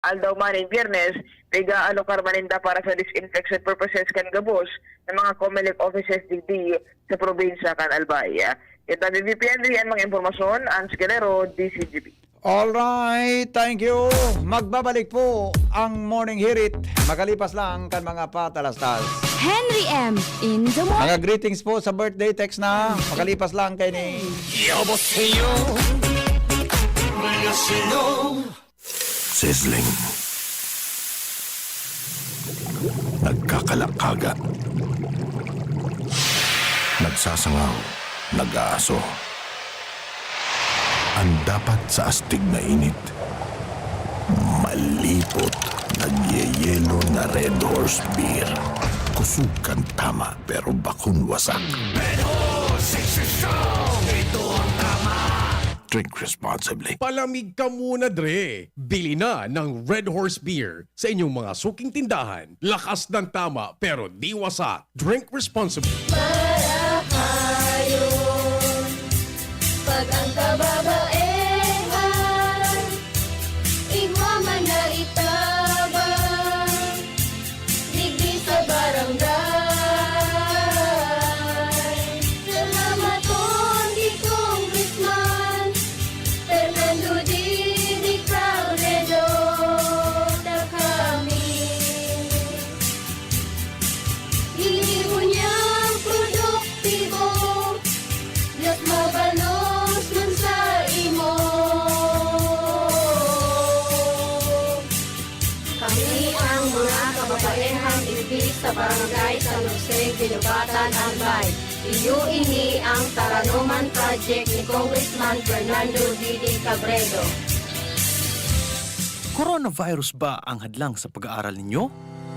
Aldaw maning Biyernes, nag-aalokar maninda para sa disinfection purposes kan gabos ng mga COMELEC offices digdi sa probinsya kan Albay. Ito BBPN riyan mga impormasyon, Ans Galero, DCGP. Alright, thank you. Magbabalik po ang Morning Hirit. Makalipas lang kan mga patalastas. Henry M. in the morning. Mga greetings po sa birthday text na makalipas lang kay ni 여보세요 Sizzling Nagkakalakaga Nagsasangaw Nag-aaso Ang dapat sa astig na init Malipot Nagyeyelo na Red Horse Beer Kusog kan tama pero bakun wasak Red Horse strong Ito ang tama Drink responsibly. Palamig ka muna, Dre. Bili na ng Red Horse Beer sa inyong mga suking tindahan. Lakas ng tama pero di wasak. Drink responsibly. Para kayo, pag ang kababaehan, igwaman na itabang, digdi sa barangay. Salamat on di Congressman Fernando Di Crownedo na kami. Hinibo niyang produktibo, Diyos mabalos man sa imo. Kami ang mga kababaehang ibig sa barangay San Jose, Ginubatan, Albay. Iyo ini ang Taranuman Project ni Congressman Fernando Didi Cabredo. Coronavirus ba ang hadlang sa pag-aaral ninyo?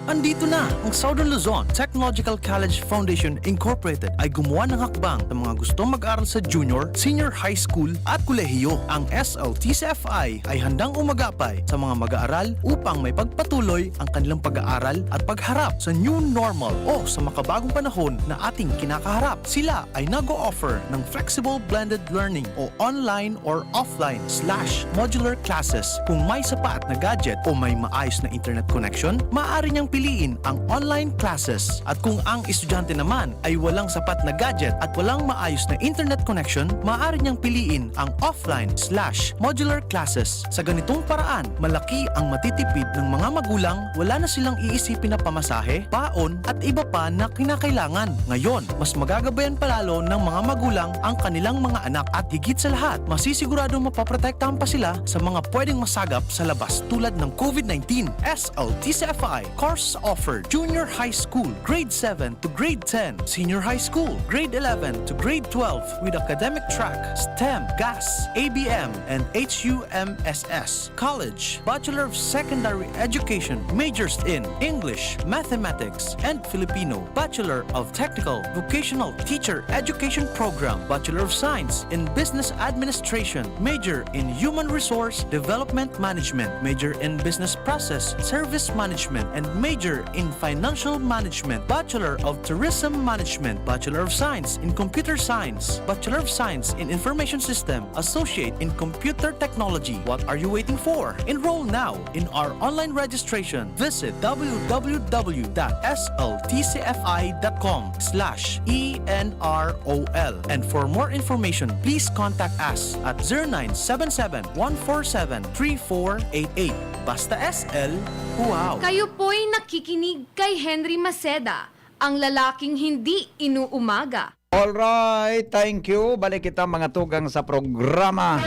Andito na ang Southern Luzon Technological College Foundation Incorporated ay gumawa ng hakbang sa mga gustong mag-aral sa junior, senior high school at kolehiyo. Ang SLTCFI ay handang umagapay sa mga mag-aaral upang may pagpatuloy ang kanilang pag-aaral at pagharap sa new normal o sa makabagong panahon na ating kinakaharap. Sila ay nag-o-offer ng flexible blended learning o online or offline/modular classes. Kung may sapat na gadget o may maayos na internet connection, maaari niyang piliin ang online classes. At kung ang estudyante naman ay walang sapat na gadget at walang maayos na internet connection, maaari niyang piliin ang offline/modular classes. Sa ganitong paraan, malaki ang matitipid ng mga magulang, wala na silang iisipin na pamasahe, paon at iba pa na kinakailangan. Ngayon, mas magagabayan palalo ng mga magulang ang kanilang mga anak at higit sa lahat, masisiguradong mapaprotektahan pa sila sa mga pwedeng masagap sa labas tulad ng COVID-19. SLTCFI course offered junior high school, grade 7 to grade 10, senior high school, grade 11 to grade 12 with academic track, STEM, GAS, ABM, and HUMSS. College, Bachelor of Secondary Education, majors in English, Mathematics, and Filipino, Bachelor of Technical Vocational Teacher Education Program, Bachelor of Science in Business Administration, major in Human Resource Development Management, major in Business Process Service Management, and major in Financial Management, Bachelor of Tourism Management, Bachelor of Science in Computer Science, Bachelor of Science in Information System, Associate in Computer Technology. What are you waiting for? Enroll now in our online registration. Visit www.sltcfi.com/ENROL. And for more information, please contact us at 0977-147-3488. Basta SL, wow! Kayo po'y nakikinig kay Henry Maceda, ang lalaking hindi inuumaga. Alright, thank you. Balik kita mga tugang sa programa.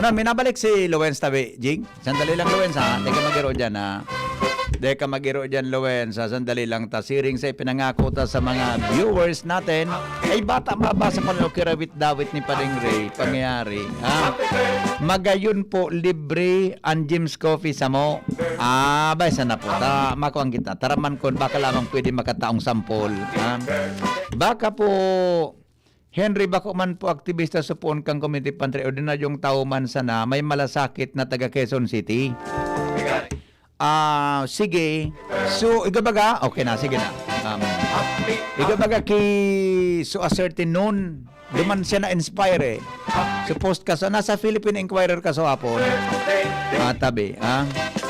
Ano, minabalik si Luwens tabi, Jing? Sandali lang, Luwens, ha? Hindi ka magiro dyan, ha? Hindi ka magiro dyan, Luwens, ha? Sandali lang, ta. Siring sa ipinangako ta sa mga viewers natin. Ay, bata mabasa pa nyo kirawit-dawit ni Paring Ray, pangyayari, ha? Magayon po, libre ang Jim's Coffee sa mo. Bay, sana po. Makuang kita. Taraman ko, baka lamang pwede makataong sampol, ha? Baka po, Henry, bako man po aktivista sa puon kang community pantry o din na yung tao man sana may malasakit na taga Quezon City. Sige. So, igabaga? Okay na, sige na. Igabaga ki so a certain noon duman siya na-inspire eh. Supposed ka so, nasa Philippine Inquirer ka so hapon. Tabi,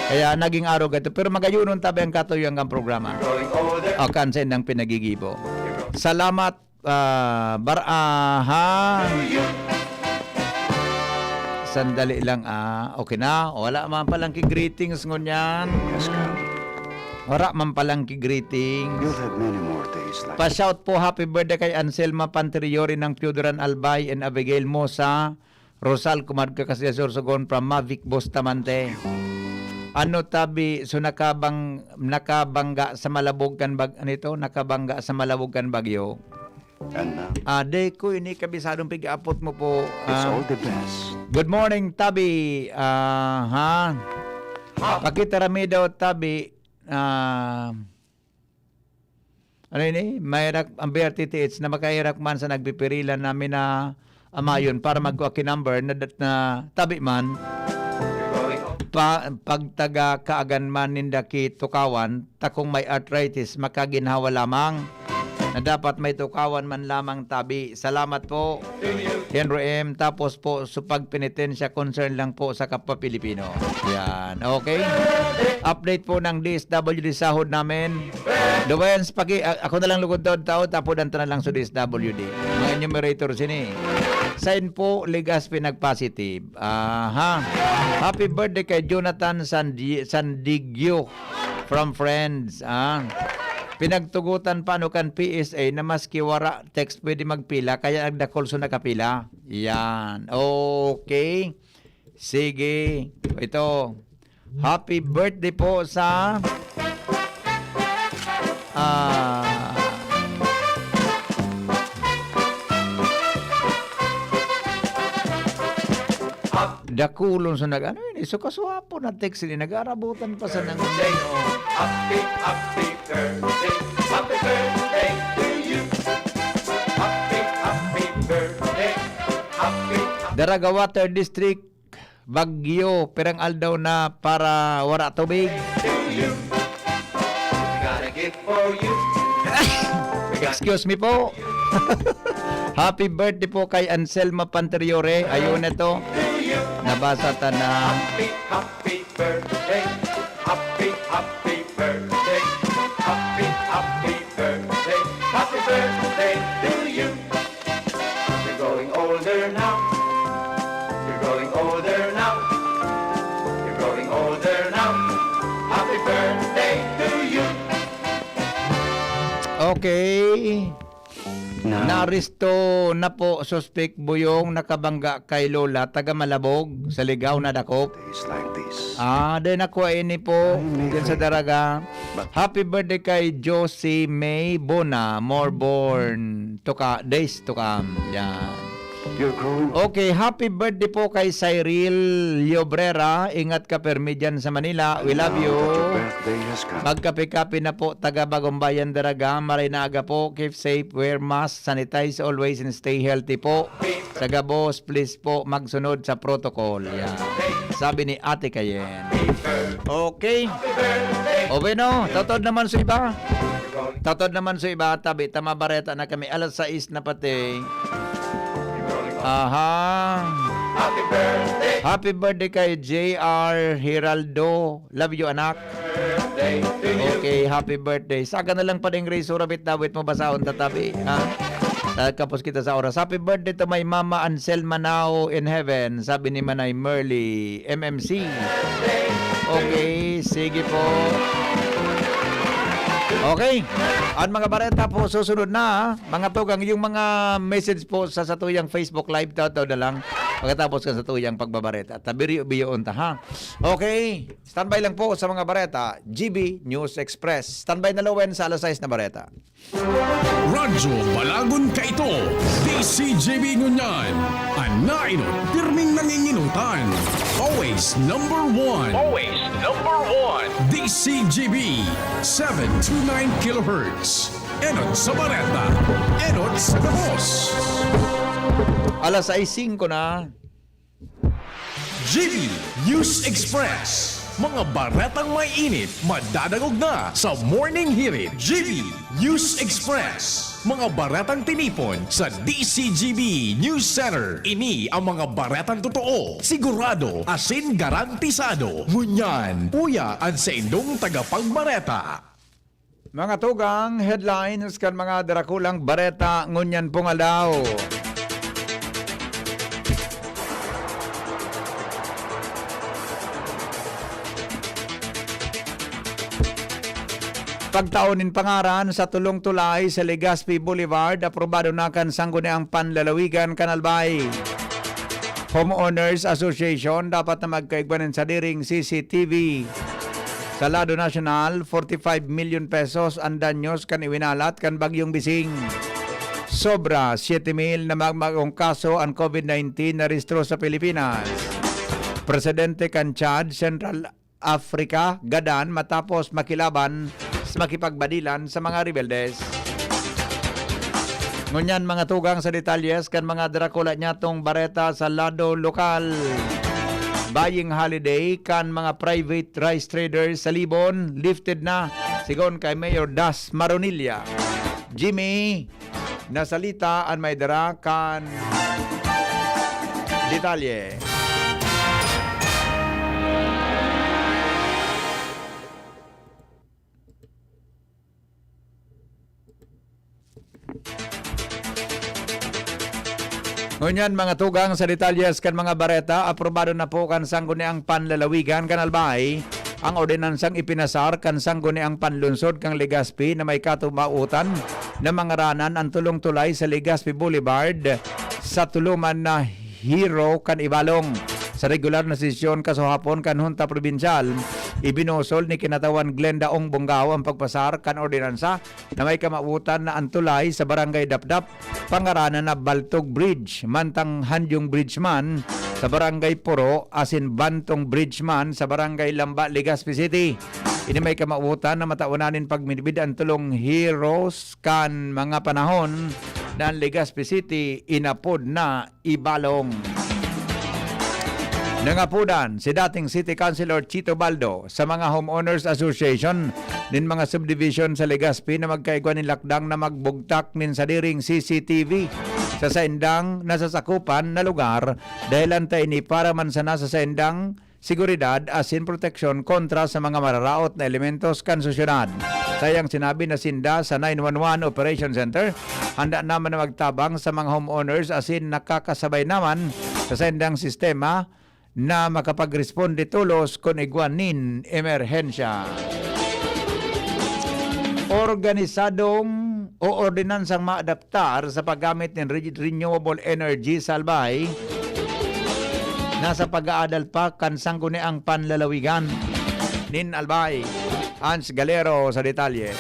Kaya naging araw gato. Pero magayunon tabi ang katuyang ang programa. Kansen ng pinagigibo. Salamat, Sandali lang, okay na. Wala man palang ki-greetings ngunyan. Wala man palang ki-greetings. You'll have many more days like Pa-shout po happy birthday kay Anselma Panteriori ng Piuduran Albay and Abigail Mosa. Rosal Kumadka Kasiyasor Sogon from Mavic Bustamante. Ano tabi so nakabangga sa Malabog kan nakabangga sa Malabog kan Bagyo. And now, De ko ini kabisadong pig-apot mo po. it's all the best. Good morning tabi. Pakita rami daw tabi. Ano ini? Mayrak ang BRTTH na makahirap man sa nagpipirilan namin na amayon para magkuha number na tabi man. Pagtaga kaagan man nindaki tukawan, takong may arthritis, makaginhawa lamang na dapat may tukawan man lamang tabi. Salamat po, Henry M. Tapos po, sa pagpenitensya, concern lang po sa kapwa Pilipino. Yan, okay? Update po ng DSWD sahod namin. Duwens, ako na lang lugod daw tao, tapos danta na lang sa DSWD. Mga enumerator sini. Sign po, Ligaspi nag-positive. Happy birthday kay Jonathan Sandigyo from Friends. Pinagtugutan paano kan PSA na maski wara text pwede magpila kaya nagdakol so nakapila. Yan. Okay. Sige. Ito. Happy birthday po sa dakulon sa nag so kasuwapo na text ni nag-arabutan pa sa nang Happy birthday, happy birthday to you. Happy birthday, happy. Daraga Water District Bagyo perang aldaw na para wara tubig. Got a gift for you. Excuse me po. Happy birthday po kay Anselma Panteriore. Ayun ito. Nabasa ta na Happy birthday, happy birthday, happy birthday, happy birthday to you. You're growing older now. You're growing older now. You're growing older now. Happy birthday to you. okay. Now, Naristo na po suspect buyong nakabangga kay Lola taga Malabog sa ligaw na dakop. days like this. Then ako ini po din sa Daraga. Happy birthday kay Josie May Bona, more born to days to come. Yan. You're growing Okay, happy birthday po kay Cyril Llobrera. Ingat ka permi dyan sa Manila. We love you. Now that your birthday has come. Magkape-kape na po, taga Bagumbayan Daraga. Maray na aga po. Keep safe, wear mask, sanitize always, and stay healthy po. Sa Gabos, please po magsunod sa protocol. Yan. Sabi ni Ate Kayen. Okay. O bueno, tatod naman sa iba. Tatod naman sa iba. Tabi, tamabareta na kami. Alas 6 na pati. Happy birthday, Happy birthday kay JR Hiraldo. Love you, anak. birthday to you. Okay, happy birthday. Saka na lang pa ding Rizzo Rabit Dawit mo basahon tatabi. Tapos kita sa oras. Happy birthday to my mama Anselma now in heaven. Sabi ni Manay Merly, MMC. Okay, sige po. Okay. At mga bareta po, susunod na. Mga tugang, yung mga message po sa satuyang Facebook Live, daw na lang. Pagkatapos ka sa satuyang pagbabareta. Tabiri-biyo unta, ha? Okay. Standby lang po sa mga bareta. GB News Express. Standby na Lowen sa alas 6 na bareta. Radyo Balagon Kaito, DCJB Ngunyan, Anainot, pirming nanginginutan. Always number one. Always number one. DCJB, 729 kHz. Enot sa Bareta, Enot sa Gabos. Alas 6:05 na. GB News Express. Mga baretang may init, madadagog na sa Morning Hirit GB News Express. Mga baretang tinipon sa DCGB News Center. Ini ang mga baretang totoo, sigurado, asin garantisado. Ngunyan, puyaan sa indong tagapagbareta. Mga tugang headlines kan mga darakulang bareta ngunyan pungalaw. Pagtaunin pangaran sa tulong tulay sa Legazpi Boulevard, aprobado na kan sangguniang panlalawigan Kanalbay. Homeowners Association dapat na magkaigbanin sa diring CCTV. Sa lado nasyonal, 45 million pesos ang danyos kan iwinalat kan bagyong Bising. Sobra 7,000 na magmagong kaso ang COVID-19 na rehistro sa Pilipinas. Presidente kan Chad, Central Africa, gadan matapos makilaban makipagbadilan sa mga rebeldes. Ngunyan mga tugang sa detalyes kan mga Dracula nyatong bareta sa lado lokal. Buying holiday kan mga private rice traders sa Libon lifted na sigon kay Mayor Das Maronilla. Jimmy, nasalita ang may dara kan detalye. Ngunyan mga tugang sa detalyes kan mga bareta, aprobado na po kan sangguniang panlalawigan Kanalbay ang ordinansang ipinasar kan sangguniang panlunsod kang Legazpi na may katumautan na mangaranan ang tulong tulay sa Legazpi Boulevard sa tuluman na Hero kan Ibalong. Sa regular na sesyon kasuhapon kan Hunta Provincial, ibinosol ni kinatawan Glenda Ong Bonggao ang pagpasar kan ordinansa na may kamautan na antulay sa Barangay Dapdap, pangaranan na Baltog Bridge, mantang Hanjung Bridge man sa Barangay Puro, asin Bantong Bridge man sa Barangay Lamba, Legazpi City. Ini may kamautan na mataunanin pagminibid ang tulong heroes kan mga panahon na Legazpi City inapod na Ibalong. Nangapudan si dating City Councilor Chito Baldo sa mga Homeowners Association nin mga subdivision sa Legazpi na magkaigwan ni lakdang na magbugtak nin sa diring CCTV sa saindang nasasakupan na lugar dahil antay ni para man sana sa saindang seguridad asin proteksyon kontra sa mga mararaot na elementos kan susyudad. Sayang sinabi na sinda sa 911 Operation Center, handa naman na magtabang sa mga homeowners asin nakakasabay naman sa saindang sistema na makapag-responde tulos kung igwanin emerhensya. Organisadong o ordinansang maadaptar sa paggamit ng renewable energy sa Albay nasa pag-aadal pa kan sangguniang panlalawigan nin Albay. Hans Galero sa detalye.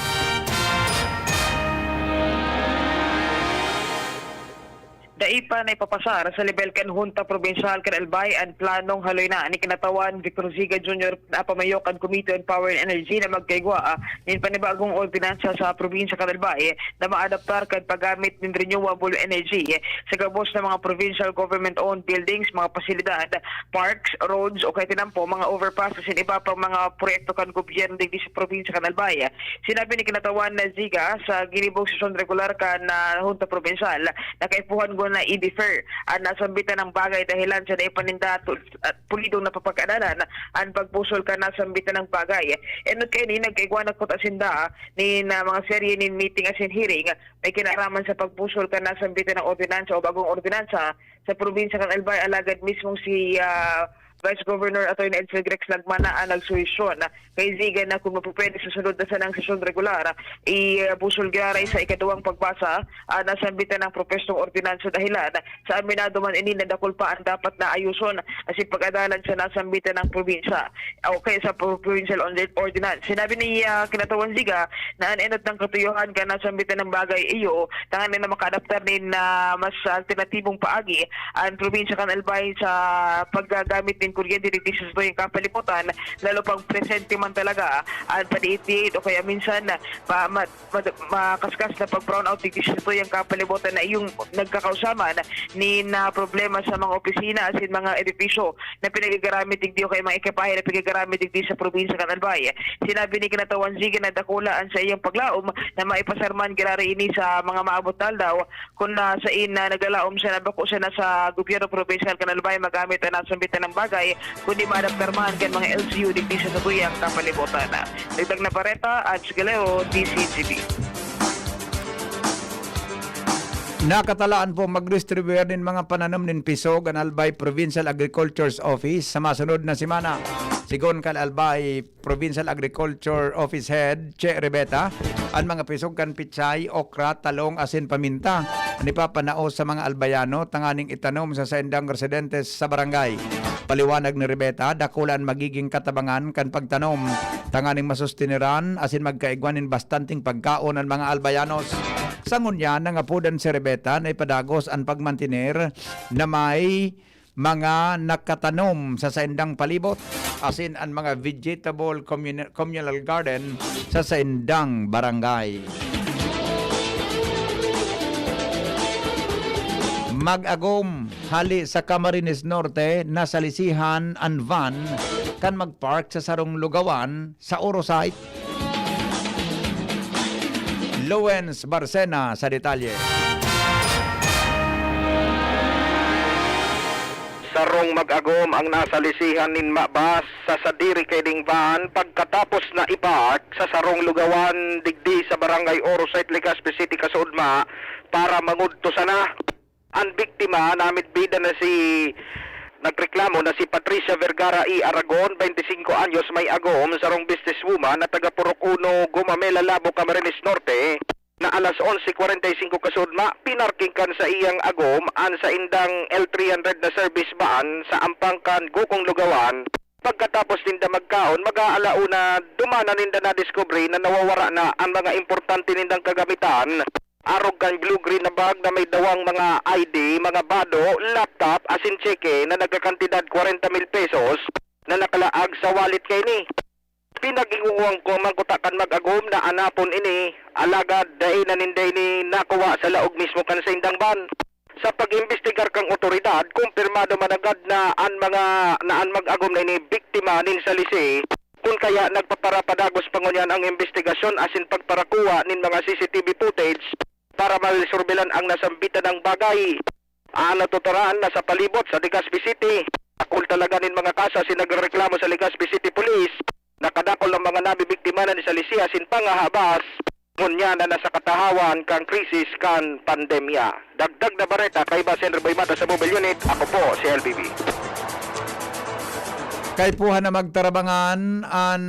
Daipa na ipapasar sa level kan Hunta Provincial kan Albay ang planong haloy na ni kinatawan Victor Ziga Jr. na pamayok ang Committee on Power and Energy na magkaigwa nin panibagong ordinansa sa probinsya kan Albay na maadaptar kan paggamit ng renewable energy sa gabos ng mga provincial government-owned buildings, mga pasilidad, parks, roads o kahit tinampo, mga overpasses at iba pang mga proyekto kan gobyerno din sa probinsya kan Albay. Sinabi ni kinatawan na Ziga sa ginibong sesyon regular kan Hunta Provincial na kaipuhan na i-defer ang nasambitan ng bagay dahilan sa naipaninda at pulidong napapag-adalan ang pagpusol ka nasambitan ng bagay. Enot kayo ni nagkaigwa na kutasinda ni na mga serye ni meeting as in hearing may kinaraman sa pagpusol ka nasambitan ng ordinansa o bagong ordinansa sa probinsya kan Albay alagad mismong si Vice Governor Atty. Edsel Grex Lagmana ang nagsuwisyon kay Ziga na kung mapupwede sa sunod na sanang sesyon regular i-busol garay sa ikaduwang pagbasa nasambitan ng propestong ordinansa dahilan sa aminado man ini na dakol pa ang dapat na ayuson as pag-adalan sa nasambitan ng probinsya o kaya sa provincial ordinance. Sinabi ni kinatawan Ziga na anenot ng katuyuhan ka nasambitan ng bagay iyo tangan na makaadaptar din na mas alternatibong paagi ang probinsya kan Albay sa paggagamit din kuryente dito sa yung kapaliputan, lalo pang presente man talaga at paniitiit o kaya minsan makaskas na pag-brown out dito sa yung kapaliputan na yung nagkakausaman ni na problema sa mga opisina as in mga edifisyo na pinagagamit digdi o kaya mga ekipahe na pinagagamit digdi sa probinsya kan Albay. Sinabi ni Kinatawan Zige na dakulaan sa iyang paglaom na maipasarman girari ini sa mga maabot daw kung na sa ina naglalaom siya na bako siya na sa gobyerno provincial kan Albay magamit na nasambitan ng bagay kundi maadaptarmahan kan mga LGU digdi sa sabuyang kapalibutan. Dagdag na pareta at Galeo, DCGB. Nakatalaan po mag-distribute din mga pananom nin pisog ang Albay Provincial Agriculture's Office sa masunod na simana. Sigon kan Albay Provincial Agriculture Office Head Che Rebeta, ang mga pisog kan pitsay, okra, talong, asin, paminta ang ipapanao sa mga albayano tanganing itanom sa sendang residentes sa barangay. Paliwanag ni Rebeta, dakulan magiging katabangan kan pagtanom tanganing masustiniran asin magkaigwanin bastanting pagkaon ang mga albayanos. Sangon niya nangapudan si Rebeta na ipadagos ang pagmantiner na may mga nakatanom sa saindang palibot asin ang mga vegetable communal garden sa saindang barangay. Mag-agom hali sa Camarines Norte na salisihan ang van kan magpark sa sarong lugawan sa Orosite. Lowens Barcena sa detalye. Sarong mag-agom ang nasalisihan nin Mabas sa sadiri kay ding van pagkatapos na ipark sa sarong lugawan digdi sa barangay Orosite, Legazpi City, Kasudma para mangudto sana. Ang biktima namit bida na nagreklamo na si Patricia Vergara E. Aragon, 25 anyos, may agom, sarong businesswoman na taga Purok 1, Gumamela, Labo, Camarines Norte, na alas 11:45 kasudma, pinarking kan sa iyang agom an sa indang L300 na service van sa Ampangkan, Gukong Lugawan. Pagkatapos ninda magkaon, mag-aalauna, dumana ninda na discovery na nawawara na ang mga importante nindang kagamitan. Arog kan blue-green na bag na may dawang mga ID, mga bado, laptop, asin cheque na nagkakantidad 40,000 pesos na nakalaag sa wallet kay ni. Pinag-inguwang ko mangkutakan mag-agom na anapon ini, alagad dahil naninday ni nakuha sa laog mismo kan sa indang ban. Sa pag-imbestigar kang otoridad, kumpirmado man agad na ang mag-agom na ini biktima nin sa lise. Kung kaya nagpaparapadagos pangunyan ang investigasyon asin pagparakuha nin mga CCTV footage para malisurbilan ang nasambitan ng bagay. Natuturaan na sa palibot sa Legazpi City. Akul talaga nin mga kasa sinagreklamo sa Legazpi City Police. Nakadakol ang mga nabibiktima na ni Salisia sin pangahabas. Ngunya na nasa katahawan kang krisis kan pandemya. Dagdag na bareta kay Basen Reboy Mata sa Mobile Unit. Ako po si LBB. Kay puha na magtarabangan ang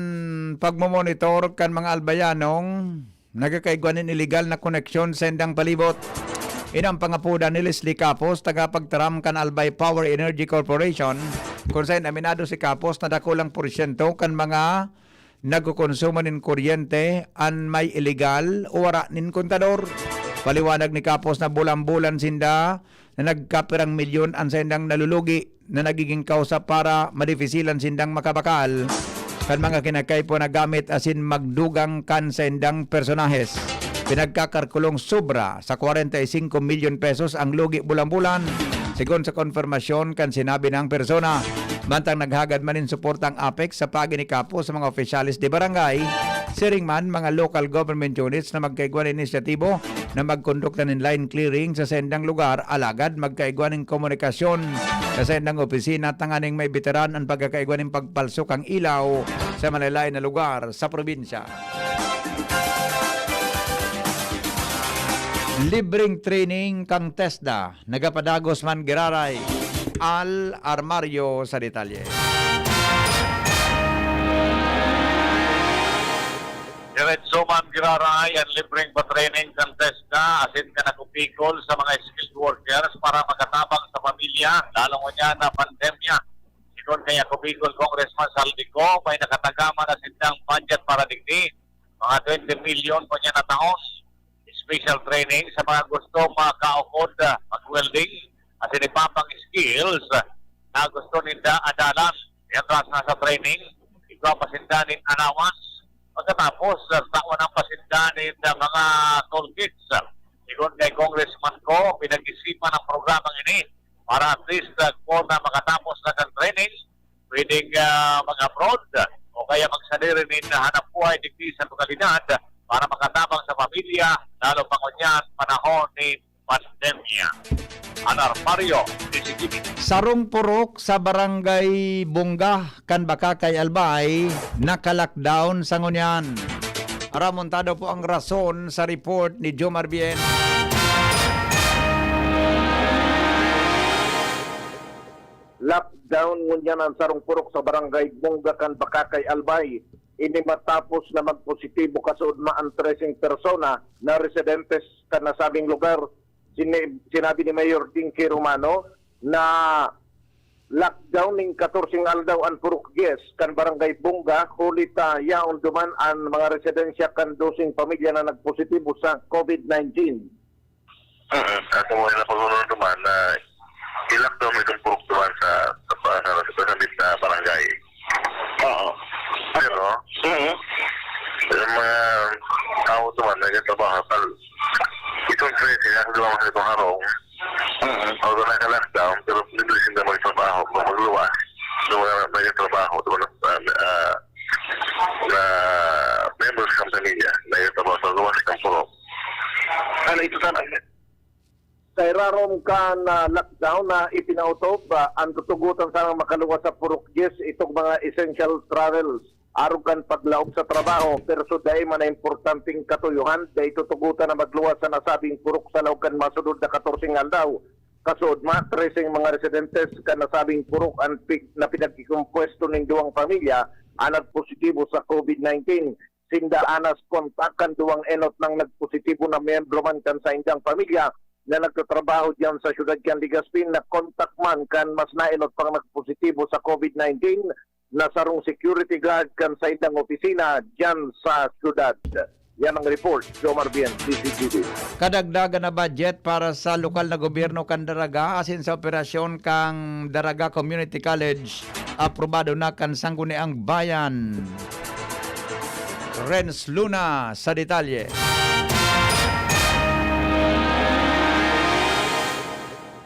pagmomonitor kan mga albayanong nagkakaigwanin illegal na koneksyon sa indang palibot. Inang pangapuda ni Leslie Capos, tagapagtaram kan Albay Power Energy Corporation, kung saan aminado si Capos na dakulang porsyento kan mga nagkukonsumo nin kuryente an may illegal o wara nin kontador. Paliwanag ni Capos na bulan-bulan sinda na nagkapirang milyon ang sindang nalulugi na nagiging kausa para madifisilan sindang makabakal kan mga kinakaipo na gamit asin magdugang kan sindang personahes. Pinagkakarkulong sobra sa 45 milyon pesos ang lugi bulan-bulan. Sigon sa konfirmasyon kan sinabi ng persona, bantang naghagad manin suportang APEC sa pagi ni Capo sa mga opisyalis de barangay, siring man mga local government units na magkaigwan inisyatibo na magkondukta ng line clearing sa sendang lugar, alagad magkaigwan ng komunikasyon sa sendang opisina tanganing may veteran ang pagkakaigwan ng pagpalsok ang ilaw sa malalay na lugar sa probinsya. Libreng training kang TESDA, nagapadagos man giraray, Al Armario sa detalye. Diretso man giraray ang libreng pa-training kang TESDA asin ka nakupikol sa mga skilled workers para makatabang sa pamilya, lalong niya na pandemya. Sigon kaya kupikol Congressman Saldico, may nakatagama na sindang budget para digdi, mga 20 million po niya na taon. Special training sa mga gusto makaukod mag-welding at inipapang skills na gusto ninda adalan. Yan na sa training, ikaw pasindanin anawas. Pagkatapos, taon ang pasindanin ng mga toolkits. Sigon kay Congressman ko, pinag-isipan ang programang ini para at least kung na makatapos na ng training, pwedeng mag-abroad o kaya magsadiri na hanap buhay digdi sa lokalidad para makatabang sa pamilya, lalo pa kunyan panahon ni pandemya. Anar Mario, DCTV. Sarong purok sa barangay Bunga, Kanbakakay, Albay, naka-lockdown sa ngunyan. Aramontado po ang rason sa report ni Jomar Bien. Lockdown ngunyan ang sarong purok sa barangay Bunga, Kanbakakay, Albay. Ini matapos na magpositibo kasunod ang 13 persona na residentes sa nasabing lugar. Sinabi ni Mayor Dinky Romano na lockdown ning 14 aldaw ang purok Gies kan barangay Bunga, kulit yaon duman ang mga residensya kan 12 pamilya na nagpositibo sa COVID-19. At wala na pagulong duman na i-lockdown itong purok duman sa barangay. Oo. Pero, yung mga tao duman na nagtatrabaho itong trade na gawa sa itong harong. Although naka-lockdown, pero hindi sila magtrabaho, magluwas. So, may trabaho doon na members ng pamilya na trabaho sa luwas ng purok. Ano ito sana? Sa irarom ka na lockdown na ipinautob, ang tutugutan sana makaluwas sa purok Gies itong mga essential travels. Arugan paglaog sa trabaho, pero so dahil man na importanteng katuyuhan, dahil tutugutan na magluwas sa nasabing purok sa laugan masunod na 14 aldaw. Kasod ma, 13 mga residentes ka nasabing purok ang na pinagkikumpuesto ng duwang pamilya ang positibo sa COVID-19. Sinda anas kontakan duwang enot ng nagpositibo na miyembro man kan sa indang pamilya na nagtatrabaho diyan sa syudad kan Legazpi na kontak man kan mas naenot pang nagpositibo sa COVID-19 na sarong security guard kan sa indang opisina diyan sa syudad. Yan ang report, Jomar Bien, DCTV. Kadagdagan na budget para sa lokal na gobyerno kan Daraga asin sa operasyon kang Daraga Community College. Aprobado na kan Sangguniang Bayan. Renz Luna sa detalye.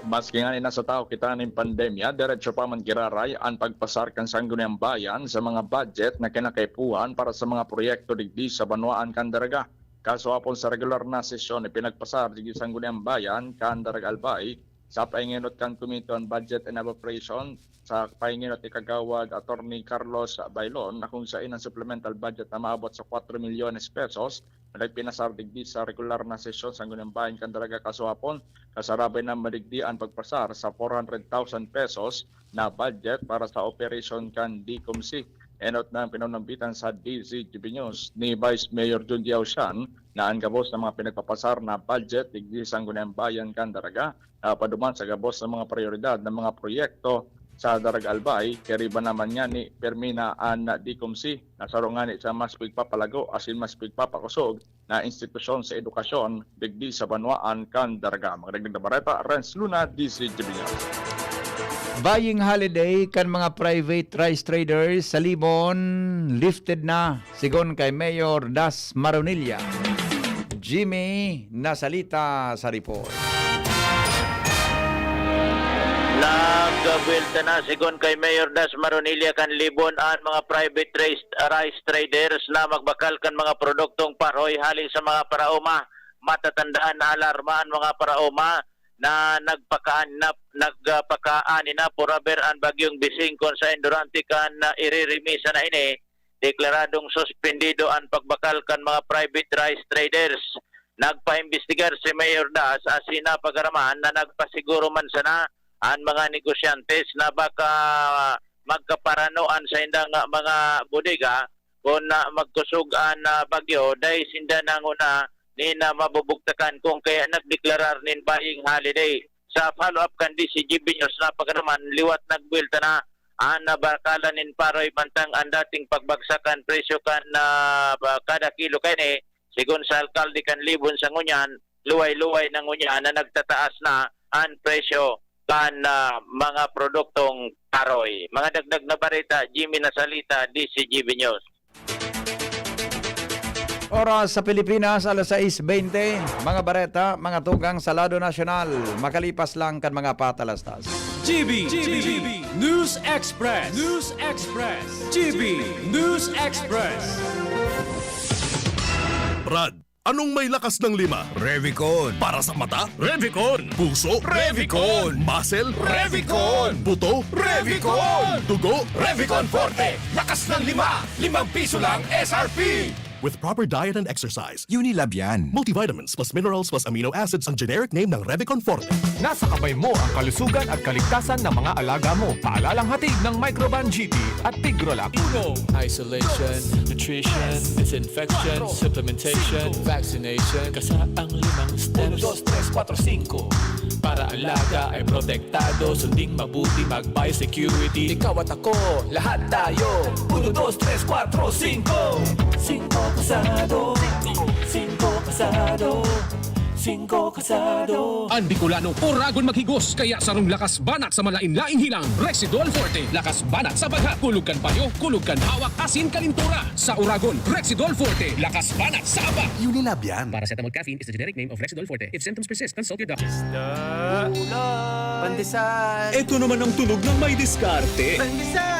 Maski nga nasa tao kita ng pandemya, diretso pa man giraray ang pagpasar kan Sangguniang Bayan sa mga budget na kinakaipuhan para sa mga proyekto digdi sa Banwaan kan Daraga. Kaso apon sa regular na sesyon ipinagpasar digdi Sangguniang Bayan kan Daraga Albay sa painginot kan Committee on Budget and Appropriation sa painginot ikagawad Attorney Carlos Bailon na kung saan ang supplemental budget na maabot sa 4 milyones pesos nagpinasar digdi sa regular na sesyon sa Sangguniang Bayan kan Daraga kaswapon kasarabay na madigdi ang pagpasar sa 400,000 pesos na budget para sa operation kan DCOMC. Enot na pinanambitan sa DCGB News ni Vice Mayor Jun Diaushan na ang gabos ng mga pinagpapasar na budget digdi sa Sangguniang Bayan kan Daraga paduman sa gabos ng mga prioridad ng mga proyekto sa Daraga Albay, keriba naman nga ni Permina an DCOMC na sarungan sa mas pigpapalago asin mas pigpapakusog na institusyon sa edukasyon digdi sa Banwaan kan Daraga. Magdagdag na bareta, Renz Luna, DCGB News. Buying holiday kan mga private rice traders sa Libon lifted na sigon kay Mayor Das Maronilla. Jimmy Nasalita sa report. Nagbuelta na sigon kay Mayor Das Maronilla kan Libon ang mga private rice traders na magbakal kan mga produktong paroy halin sa mga paraoma. Matatandaan na alarma ang mga paraoma na nagpakaani na puraber ang bagyong bising kon sa endurante kan iriremisa na ini. Deklaradong suspendido ang pagbakal kan mga private rice traders. Nagpaimbestigar si Mayor Das asina pagaraman na nagpasiguro man sana ang mga negosyantes na baka magkaparanoan sa indang mga bodega kung magkusog ang bagyo dahil sinda nanguna ni na mabubugtakan kung kaya nagdeklarar nin buying holiday. Sa follow-up kan DCGB News na pagkanaman liwat nagbuelta na ang nabakalan nin paroy bantang ang dating pagbagsakan presyo kan kada kilo kani sigon sa alkalde kan Libon sa ngunyan luway-luway ng ngunyan na nagtataas na ang presyo mga produktong paroy. Mga dagdag na balita, Jimmy Nasalita, DCGB News. Oras sa Pilipinas, alas 6:20. Mga bareta, mga tugang sa Lado Nasyonal. Makalipas lang kan mga patalastas. GB News Express. News Express. GB News Express. Brad, anong may lakas ng 5? Revicon. Para sa mata? Revicon. Puso? Revicon. Muscle? Revicon. Buto? Revicon. Dugo? Revicon Forte. Lakas ng 5. 5 piso lang SRP. With proper diet and exercise, Unilab yan. Multivitamins plus minerals plus amino acids ang generic name ng Revicon Forte. Nasa kamay mo ang kalusugan at kaligtasan ng mga alaga mo. Paalalang hatid ng Microban GT at Tigrolac. Isolation, nutrition, disinfection, supplementation, vaccination. Kasaang 5 steps. 1, 2, 3, 4, 5. Para alaga ay protektado, sunding mabuti, mag-biosecurity. Ikaw at ako, lahat tayo. 1, 2, 3, 4, 5. 5 kasado, 5 kasado, 5 kasado. Ang Bicolano, oragon maghigos, kaya sarong lakas banat sa malain-laing hilang. Rexidol Forte, lakas banat sa baga. Kulugkan payo, kulugkan hawak, asin kalintura. Sa oragon, Rexidol Forte, lakas banat sa aba. Unilab yan. Paracetamol caffeine is the generic name of Rexidol Forte. If symptoms persist, consult your doctor. Pandesal. Ito naman ang tunog ng may diskarte. Pandesal.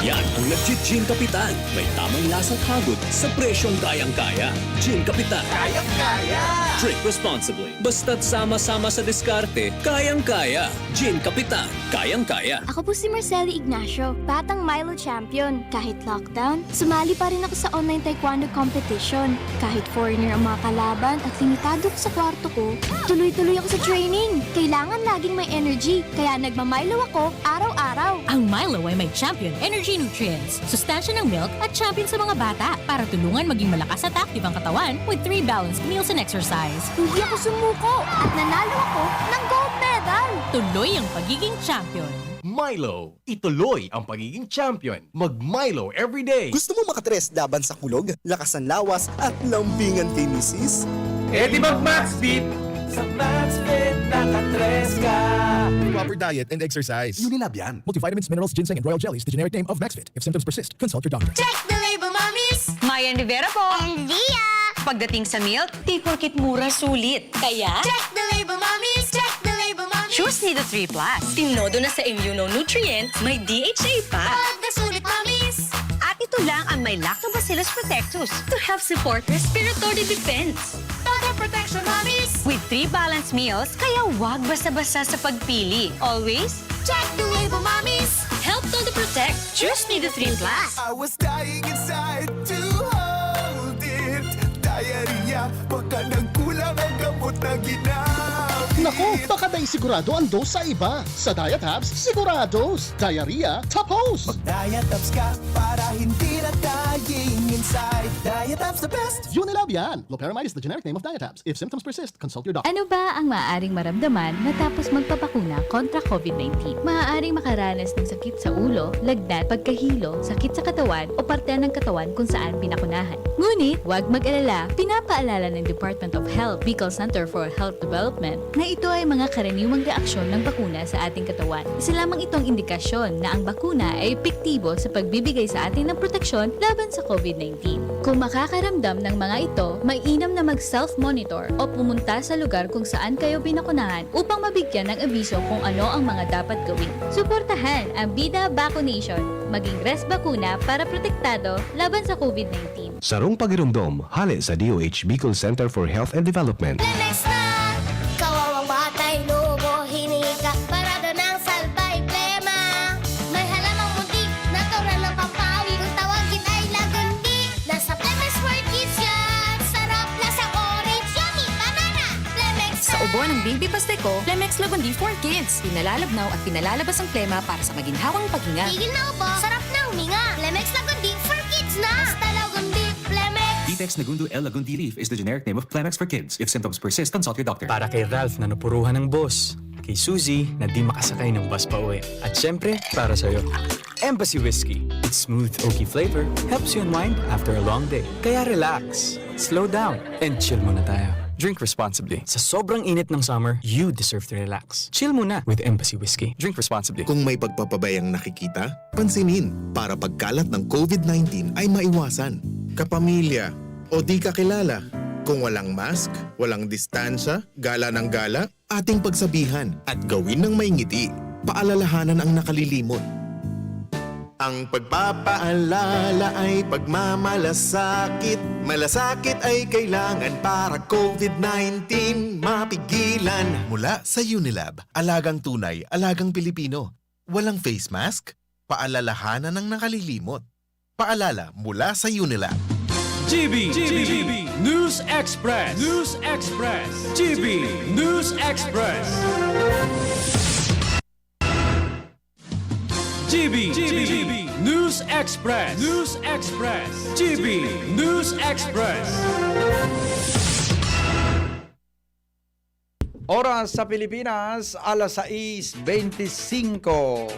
Yan ang legit Gin Kapitan. May tamang lasang hagod sa presyong kayang-kaya. Gin Kapitan. Kayang-kaya. Drink responsibly. Basta't sama-sama sa diskarte, kayang-kaya. Gin Kapitan. Kayang-kaya. Ako po si Marceli Ignacio, batang Milo champion. Kahit lockdown, sumali pa rin ako sa online taekwondo competition. Kahit foreigner ang mga kalaban at limitado ko sa kwarto ko, tuloy-tuloy ako sa training. Kailangan laging may energy, kaya nagmamilo ako araw-araw. Ang Milo ay may champion energy nutrients, sustansya ng milk at champion sa mga bata para tulungan maging malakas at active ang katawan with 3 balanced meals and exercise. Hindi ako sumuko at nanalo ako ng gold medal. Tuloy ang pagiging champion. Milo, ituloy ang pagiging champion. Mag-Milo everyday. Gusto mo makatres laban sa kulog, lakasan lawas at lambingan kay misis? Eh di mag-Maxfit! Sa Maxfit, nakatres ka. Proper diet and exercise. Unilab yan. Multivitamins, minerals, ginseng, and royal jellies, the generic name of Maxfit. If symptoms persist, consult your doctor. Check the label, mommies! Mayan Rivera po. And Dia! Pagdating sa milk, di porkit mura sulit. Kaya, Check the label, mommies! Check the label, mommies! choose Nido 3 Plus. Tinodo na sa immunonutrients, may DHA pa. Pagkasulit, mommies! At ito lang ang may Lactobacillus protectus to help support respiratory defense. Total protection, mommies! With 3 balanced meals, kaya wag basta-basta sa pagpili. Always, Check the label, mommies! help Todo protect. Choose Nido 3 Plus. I was dying inside to hold it. Diarrhea, baka nagkulang ang gamot na ginamit. Naku, baka dahil sigurado ang dose sa iba. Sa Diet Hubs, sigurados. Diarrhea, tapos. Diet Hubs ka para hindi na dying inside. Diet Hubs the best. Unilab yan. Loperamide is the generic name of Diet Hubs. If symptoms persist, consult your doctor. Ano ba ang maaaring maramdaman matapos magpapakuna kontra COVID-19? Maaaring makaranas ng sakit sa ulo, lagnat, pagkahilo, sakit sa katawan o parte ng katawan kung saan pinakunahan. Ngunit, huwag mag-alala. Pinapaalala ng Department of Health, Bicol Center for Health Development, na ito ay mga karaniwang reaksyon ng bakuna sa ating katawan. Isa lamang itong indikasyon na ang bakuna ay epektibo sa pagbibigay sa atin ng proteksyon laban sa COVID-19. Kung makakaramdam ng mga ito, mainam na mag-self-monitor o pumunta sa lugar kung saan kayo binakunahan upang mabigyan ng abiso kung ano ang mga dapat gawin. Suportahan ang Bida Vaccination, maging res bakuna para protektado laban sa COVID-19. Sarong pagirumdom, hali sa DOH Bicol Center for Health and Development. Lemex na! Kawawang batay, lobo, hinika, parado ng salbay, plema. May halamang muntik, natural ng pampawi, kung tawagin ay lagundi. Nasa Lemex for Kids yan! Sarap, lasang orange, yummy, banana! Lemex na! Sa ubo ng Baby Pasteco, Lemex Lagundi for Kids. Pinalalabnaw at pinalalabas ang plema para sa maginhawang paghinga. Tigil na upo, sarap na huminga. Lemex Lagundi for Kids na! Basta Lagundi, Lemex! Detex Nagundu L. Lagundi Leaf is the generic name of Plemex for kids. If symptoms persist, consult your doctor. Para kay Ralph na napuruhan ng boss. Kay Suzy na di makasakay ng bus pa uwi. At syempre, para sa'yo. Embassy Whiskey. Its smooth, oaky flavor helps you unwind after a long day. Kaya relax, slow down, and chill muna tayo. Drink responsibly. Sa sobrang init ng summer, you deserve to relax. Chill muna with Embassy Whiskey. Drink responsibly. Kung may pagpapabayang nakikita, pansinin para pagkalat ng COVID-19 ay maiwasan. Kapamilya o di kakilala. Kung walang mask, walang distansya, gala ng gala, ating pagsabihan at gawin ng may ngiti. Paalalahanan ang nakalilimot. Ang pagpapaalala ay pagmamalasakit. Malasakit ay kailangan para COVID-19 mapigilan. Mula sa Unilab, alagang tunay, alagang Pilipino. Walang face mask, paalalahanan ng nakalilimot. Paalala mula sa Unilab. GB News Express. News Express. GB News Express. GB News Express. News Express. GB News Express. Oras sa Pilipinas, alas 6:25.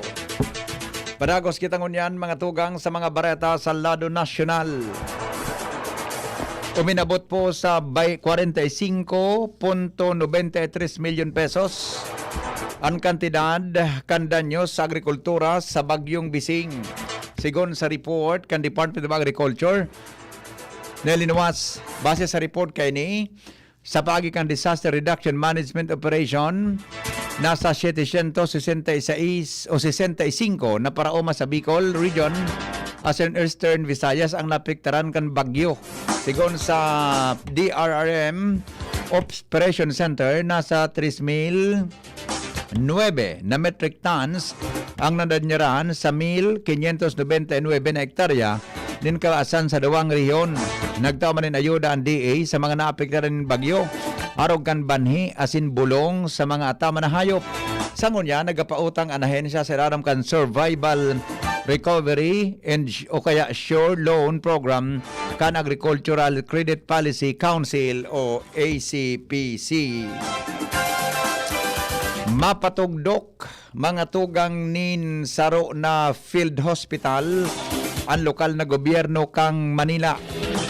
Padagos kita ngunyan mga tugang sa mga bareta sa lado nasyonal. Uminabot po sa 45.93 milyon pesos ang kantidad kan danyos sa agrikultura sa Bagyong Bising. Sigon sa report kan Department of Agriculture, nilinuwas base sa report kay ni sa paagi kan Disaster Reduction Management Operation, nasa 766 o 65 na paraoma sa Bicol Region as in Eastern Visayas ang napiktaran kan bagyo. Sigon sa DRRM Operation Center, nasa 3,009 na metric tons ang nadanyaran sa 1,599 na hektarya din kaasan sa dawang rehiyon. Nagtao man rin ayuda ang DA sa mga naapektaran ng bagyo, arog kan banhi asin bulong sa mga atama na hayop. Sangon niya, nagapautang ang ahensya sa iraram kan Survival Recovery and o kaya Sure Loan Program kan Agricultural Credit Policy Council o ACPC. Mapatugdok mga tugang nin saro na field hospital ang lokal na gobyerno kang Manila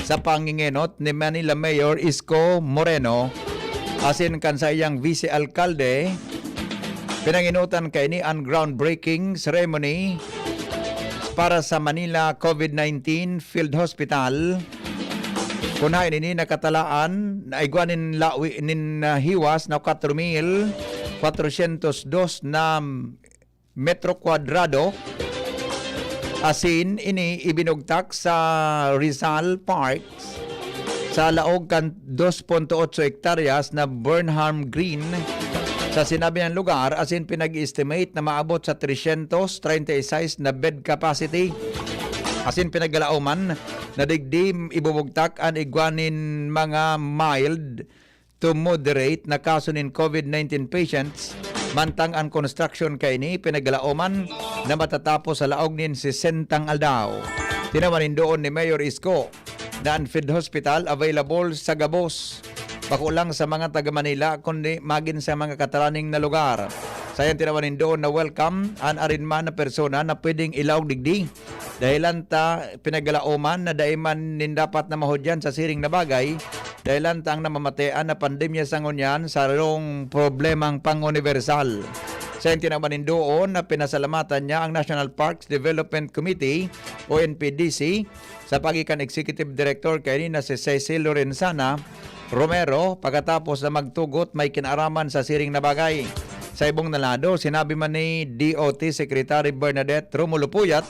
sa pangingenot ni Manila Mayor Isko Moreno asin kan sa iyang vice-alkalde. Pinanginutan kay ni ang groundbreaking ceremony para sa Manila COVID-19 Field Hospital. Kunain ini nakatalaan na igwanin lawi nin hiwas na 4,402 na metro kwadrado. Asin ini ibinugtak sa Rizal Parks sa laog kan 2.8 hektaryas na Burnham Green sa sinabi ng lugar, asin pinag-estimate na maabot sa 336 na bed capacity. Asin pinaggalauman na digdim ibubugtak ang igwanin mga mild to moderate na kaso nin COVID-19 patients. Mantang ang construction kay ni pinaggalauman na matatapos sa laog nin 60 aldaw. Tinawanin doon ni Mayor Isko na ang field hospital available sa Gabos. Pakulang sa mga taga Manila kundi magin sa mga kataraning na lugar. Sayang tinawanin doon na welcome ang arinman na persona na pwedeng ilawag digdi. Dahilan ta pinaggalauman na daiman nin dapat na mahudyan sa siring na bagay. Dahilan ta ang namamatean na pandemya sa ngunyan sa rong problemang pang-universal. Sayang tinawanin doon na pinasalamatan niya ang National Parks Development Committee o NPDC sa pagikan Executive Director kay na si Cecil Lorenzana Romero pagkatapos na magtugot may kinaraman sa siring na bagay. Sa ibong nalado, sinabi man ni DOT Secretary Bernadette Romulo Puyat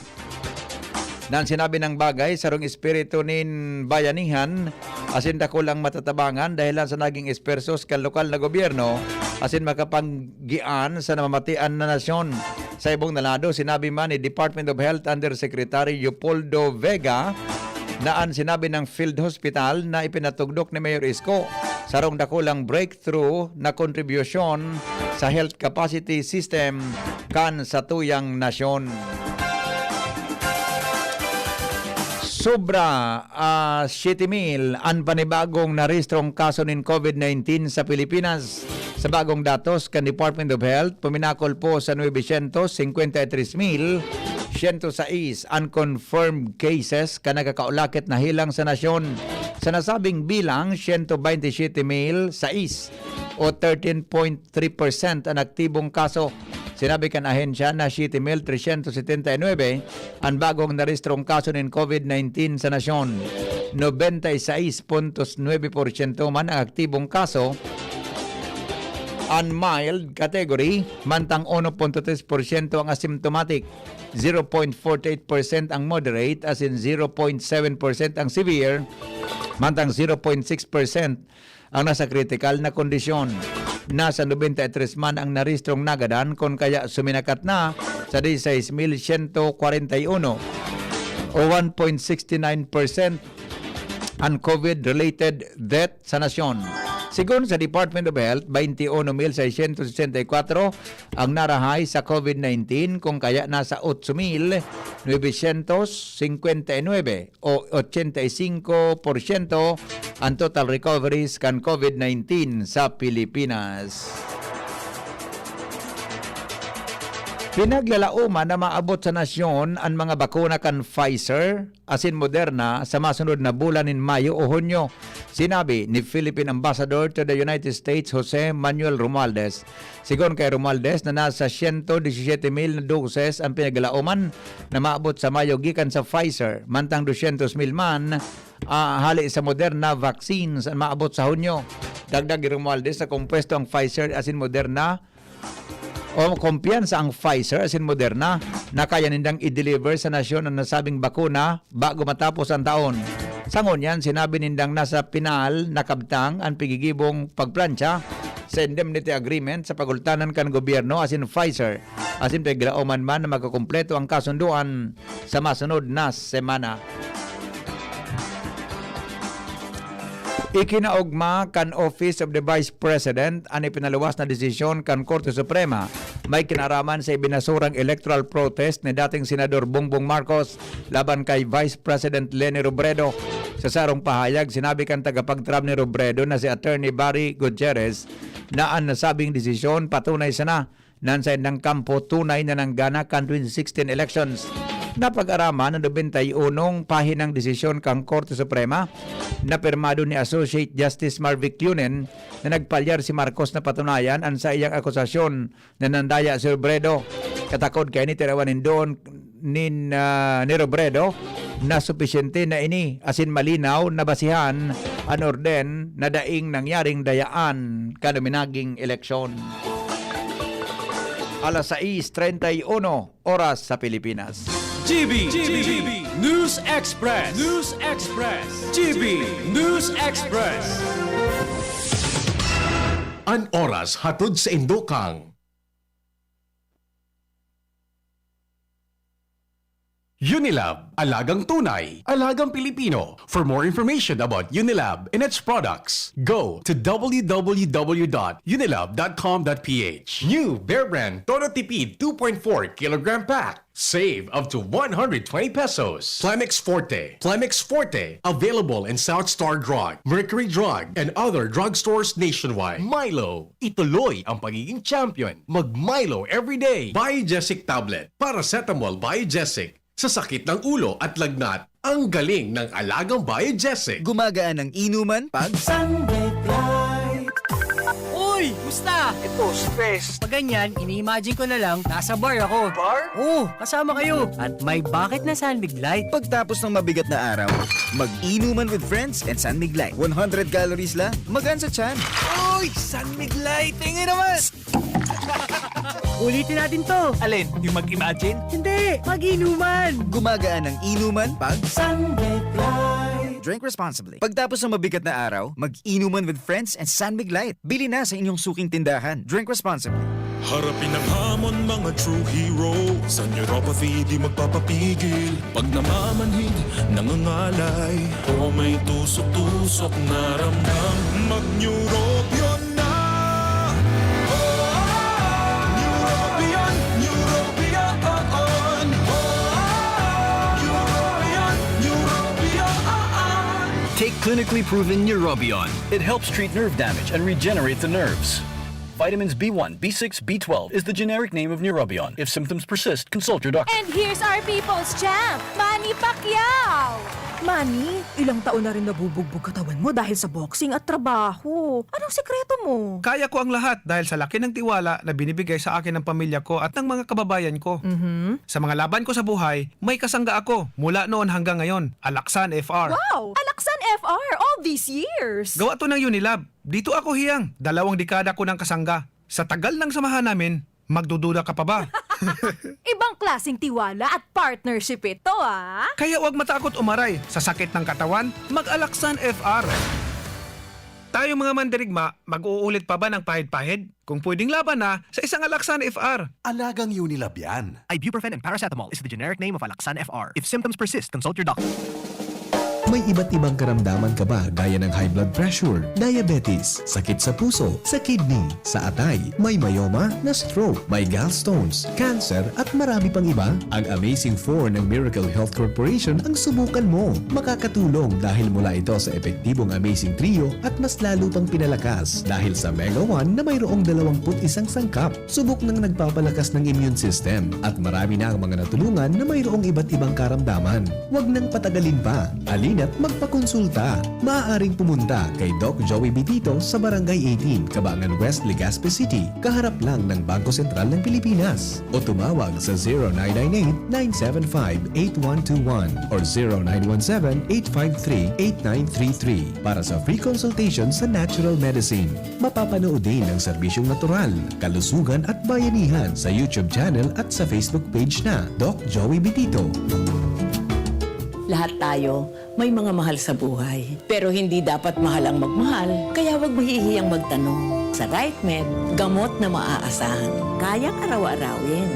na sinabi ng bagay sa rong espiritu nin bayanihan asin dakulang matatabangan dahil sa naging espersos kan lokal na gobyerno asin makapanggian sa namamatian na nasyon. Sa ibong nalado, sinabi man ni Department of Health Undersecretary Leopoldo Vega na ang sinabi ng field hospital na ipinatugdok ni Mayor Isko sa rong dakulang breakthrough na kontribusyon sa health capacity system kan sa tuyang nasyon. Sobra 7,000 ang panibagong narehistrong kaso ng COVID-19 sa Pilipinas. Sa bagong datos kan Department of Health, puminakol po sa 953,106 unconfirmed cases ka nagkakaulakit na hilang sa nasyon. Sa nasabing bilang, 127,006 o 13.3% ang aktibong kaso. Sinabi kan ahensya na 7,379 ang bagong narestrong kaso ng COVID-19 sa nasyon. 96.9% man ang aktibong kaso ang mild category, mantang 1.3% ang asymptomatic, 0.48% ang moderate, as in 0.7% ang severe, mantang 0.6% ang nasa critical na kondisyon. Nasa 93 man ang narestrong nagadan kung kaya suminakat na sa 16,141 o 1.69% ang COVID-related death sa nasyon. Sigon sa Department of Health, 21,664 ang narahay sa COVID-19 kung kaya nasa 8,959 o 85% ang total recoveries kan COVID-19 sa Pilipinas. Pinaglalauman na maabot sa nasyon ang mga bakuna kan Pfizer asin Moderna sa masunod na bulan in Mayo o Hunyo. Sinabi ni Philippine Ambassador to the United States Jose Manuel Romualdez. Sigon kay Romualdez na nasa 117,000 na doses ang pinaglalauman na maabot sa Mayo gikan sa Pfizer, mantang 200,000 man hali sa Moderna vaccines ang maabot sa Hunyo. Dagdag ni Romualdez sa kumpuesto ang Pfizer asin Moderna o kumpiyansa ang Pfizer asin Moderna na kaya nindang i-deliver sa nasyon ang nasabing bakuna bago matapos ang taon. Sangon yan, sinabi nindang nasa pinal nakabtang ang pigigibong pagplansya sa indemnity agreement sa pagultanan kan gobyerno asin Pfizer asin paglaoman man na magkukumpleto ang kasunduan sa masunod na semana. Ikinaugma kan Office of the Vice President ang ipinaluwas na desisyon kan Korte Suprema may kinaraman sa ibinasurang electoral protest ni dating Senador Bongbong Marcos laban kay Vice President Leni Robredo. Sa sarong pahayag, sinabi kan tagapagtrap ni Robredo na si Attorney Barry Gutierrez na ang nasabing desisyon patunay sana nansay ng kampo tunay na nanggana kan 2016 elections. Napag-araman ang 21 pahinang desisyon kang Korte Suprema na pirmado ni Associate Justice Marvick Yunen na nagpalyar si Marcos na patunayan ang sa iyang akusasyon na nandaya si Robredo. Katakod kay ni tirawanin doon ni Robredo na supisyente na ini asin malinaw na basihan ang orden na daing nangyaring dayaan kanuminaging eleksyon. Alas 6:31 oras sa Pilipinas. GB News Express. GB News Express. An oras hatod sa Indokang. Unilab, alagang tunay, alagang Pilipino. For more information about Unilab and its products, go to www.unilab.com.ph. New Bear Brand Todo Tipid 2.4 kilogram pack. Save up to 120 pesos. Plemex Forte. Plemex Forte. Available in South Star Drug, Mercury Drug, and other drugstores nationwide. Milo. Ituloy ang pagiging champion. Mag-Milo everyday. Biogesic Tablet. Paracetamol Biogesic. Sa sakit ng ulo at lagnat, ang galing ng alagang Biogesic. Gumagaan ng inuman pag Sunday Flight. Uy! Musta? Ito, stress. Pag ganyan, ini-imagine ko na lang, nasa bar ako. Bar? Oo, kasama kayo. At may bucket na Sunbig Light. Pagtapos ng mabigat na araw, mag-inuman with friends and Sunbig Light. 100 calories lang, magaan sa tiyan. Uy! Sunbig Light! Tingin naman! Ulitin natin to. Alin? Yung mag-imagine? Hindi! Mag-inuman! Gumagaan ng inuman pag Sunday Flight. Drink responsibly. Pagtapos ng mabigat na araw, mag-inuman with friends and Sunbig Light. Bili na sa inyong suking tindahan. Drink responsibly. Harapin ang hamon, mga true hero. Sa neuropathy, di magpapapigil. Pag namamanhid, nangangalay, o may tusok-tusok na ramdam, mag-neurobion na. Take clinically proven Neurobion. It helps treat nerve damage and regenerate the nerves. Vitamins B1, B6, B12 is the generic name of Neurobion. If symptoms persist, consult your doctor. And here's our people's champ, Manny Pacquiao. Manny, ilang taon na rin nabubugbog katawan mo dahil sa boxing at trabaho. Anong sekreto mo? Kaya ko ang lahat dahil sa laki ng tiwala na binibigay sa akin ng pamilya ko at ng mga kababayan ko. Sa mga laban ko sa buhay, may kasangga ako mula noon hanggang ngayon. Alaksan FR. Wow! Alaksan FR all these years! Gawa to ng Unilab. Dito ako hiyang. 2 dekada ko ng kasangga. Sa tagal ng samahan namin, magdududa ka pa ba? Ibang klaseng tiwala at partnership ito, ah! Kaya huwag matakot umaray. Sa sakit ng katawan, mag-Alaksan FR. Tayo mga mandirigma, mag-uulit pa ba ng pahid-pahid? Kung pwedeng laban na sa isang Alaksan FR. Alagang Unilab yan. Ibuprofen and paracetamol is the generic name of Alaksan FR. If symptoms persist, consult your doctor. May iba't ibang karamdaman ka ba gaya ng high blood pressure, diabetes, sakit sa puso, sa kidney, sa atay, may myoma, na stroke, may gallstones, cancer at marami pang iba? Ang Amazing 4 ng Miracle Health Corporation ang subukan mo. Makakatulong dahil mula ito sa epektibong Amazing Trio at mas lalo pang pinalakas dahil sa Mega 1 na mayroong 21 sangkap. Subok ng nagpapalakas ng immune system at marami na ang mga natulungan na mayroong iba't ibang karamdaman. Huwag nang patagalin pa. At magpakonsulta. Maaaring pumunta kay Doc Joey Bitito sa Barangay 18, Cabangan West, Legazpi City, kaharap lang ng Bangko Sentral ng Pilipinas. O tumawag sa 0998-975-8121 or 0917-853-8933 para sa free consultation sa natural medicine. Mapapanood din ang serbisyong natural, kalusugan at bayanihan sa YouTube channel at sa Facebook page na Doc Joey Bitito. Lahat tayo may mga mahal sa buhay. Pero hindi dapat mahal ang magmahal, kaya huwag mahihiyang magtanong. Sa RightMed, gamot na maaasahan. Kayang araw-arawin.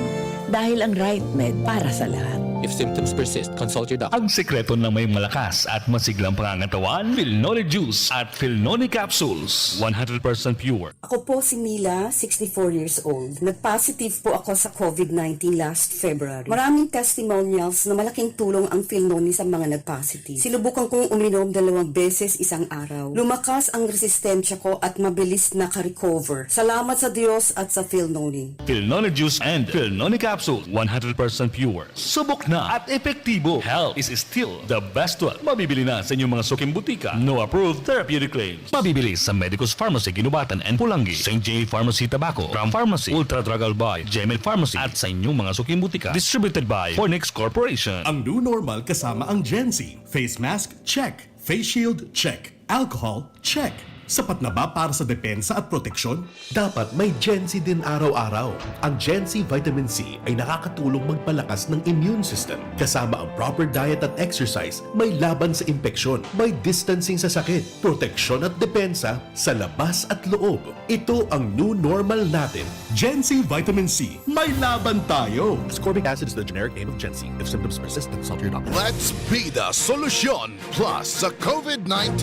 Dahil ang RightMed para sa lahat. If symptoms persist, consult your doctor. Ang sekreto ng may malakas at masiglang pangangatawan, Philnoni Juice at Philnoni Capsules. 100% pure. Ako po si Mila, 64 years old. Nag-positive po ako sa COVID-19 last February. Maraming testimonials na malaking tulong ang Philnoni sa mga nag-positive. Sinubukan kong uminom 2 beses isang araw. Lumakas ang resistensya ko at mabilis naka-recover. Salamat sa Diyos at sa Philnoni. Philnoni Juice and Philnoni Capsule. 100% pure. Subok na at epektibo. Health is still the best one. Mabibili na sa inyong mga suking butika. No approved therapeutic claims. Mabibili sa Medicus Pharmacy, Ginubatan and Pulangi, St. J. Pharmacy, Tabaco, Ram Pharmacy, Ultra Drug Albay, Gemel Pharmacy at sa inyong mga suking butika. Distributed by Fornix Corporation. Ang new normal kasama ang Gen-Z. Face mask? Check. Face shield? Check. Alcohol? Check. Sapat na ba para sa depensa at proteksyon? Dapat may Gen-Z din araw-araw. Ang Gen-Z Vitamin C ay nakakatulong magpalakas ng immune system. Kasama ang proper diet at exercise, may laban sa impeksyon, may distancing sa sakit, proteksyon at depensa sa labas at loob. Ito ang new normal natin. Gen-Z Vitamin C. May laban tayo! Ascorbic acid is the generic name of Gen-Z. If symptoms persist, consult your doctor. Let's be the solution plus sa COVID-19.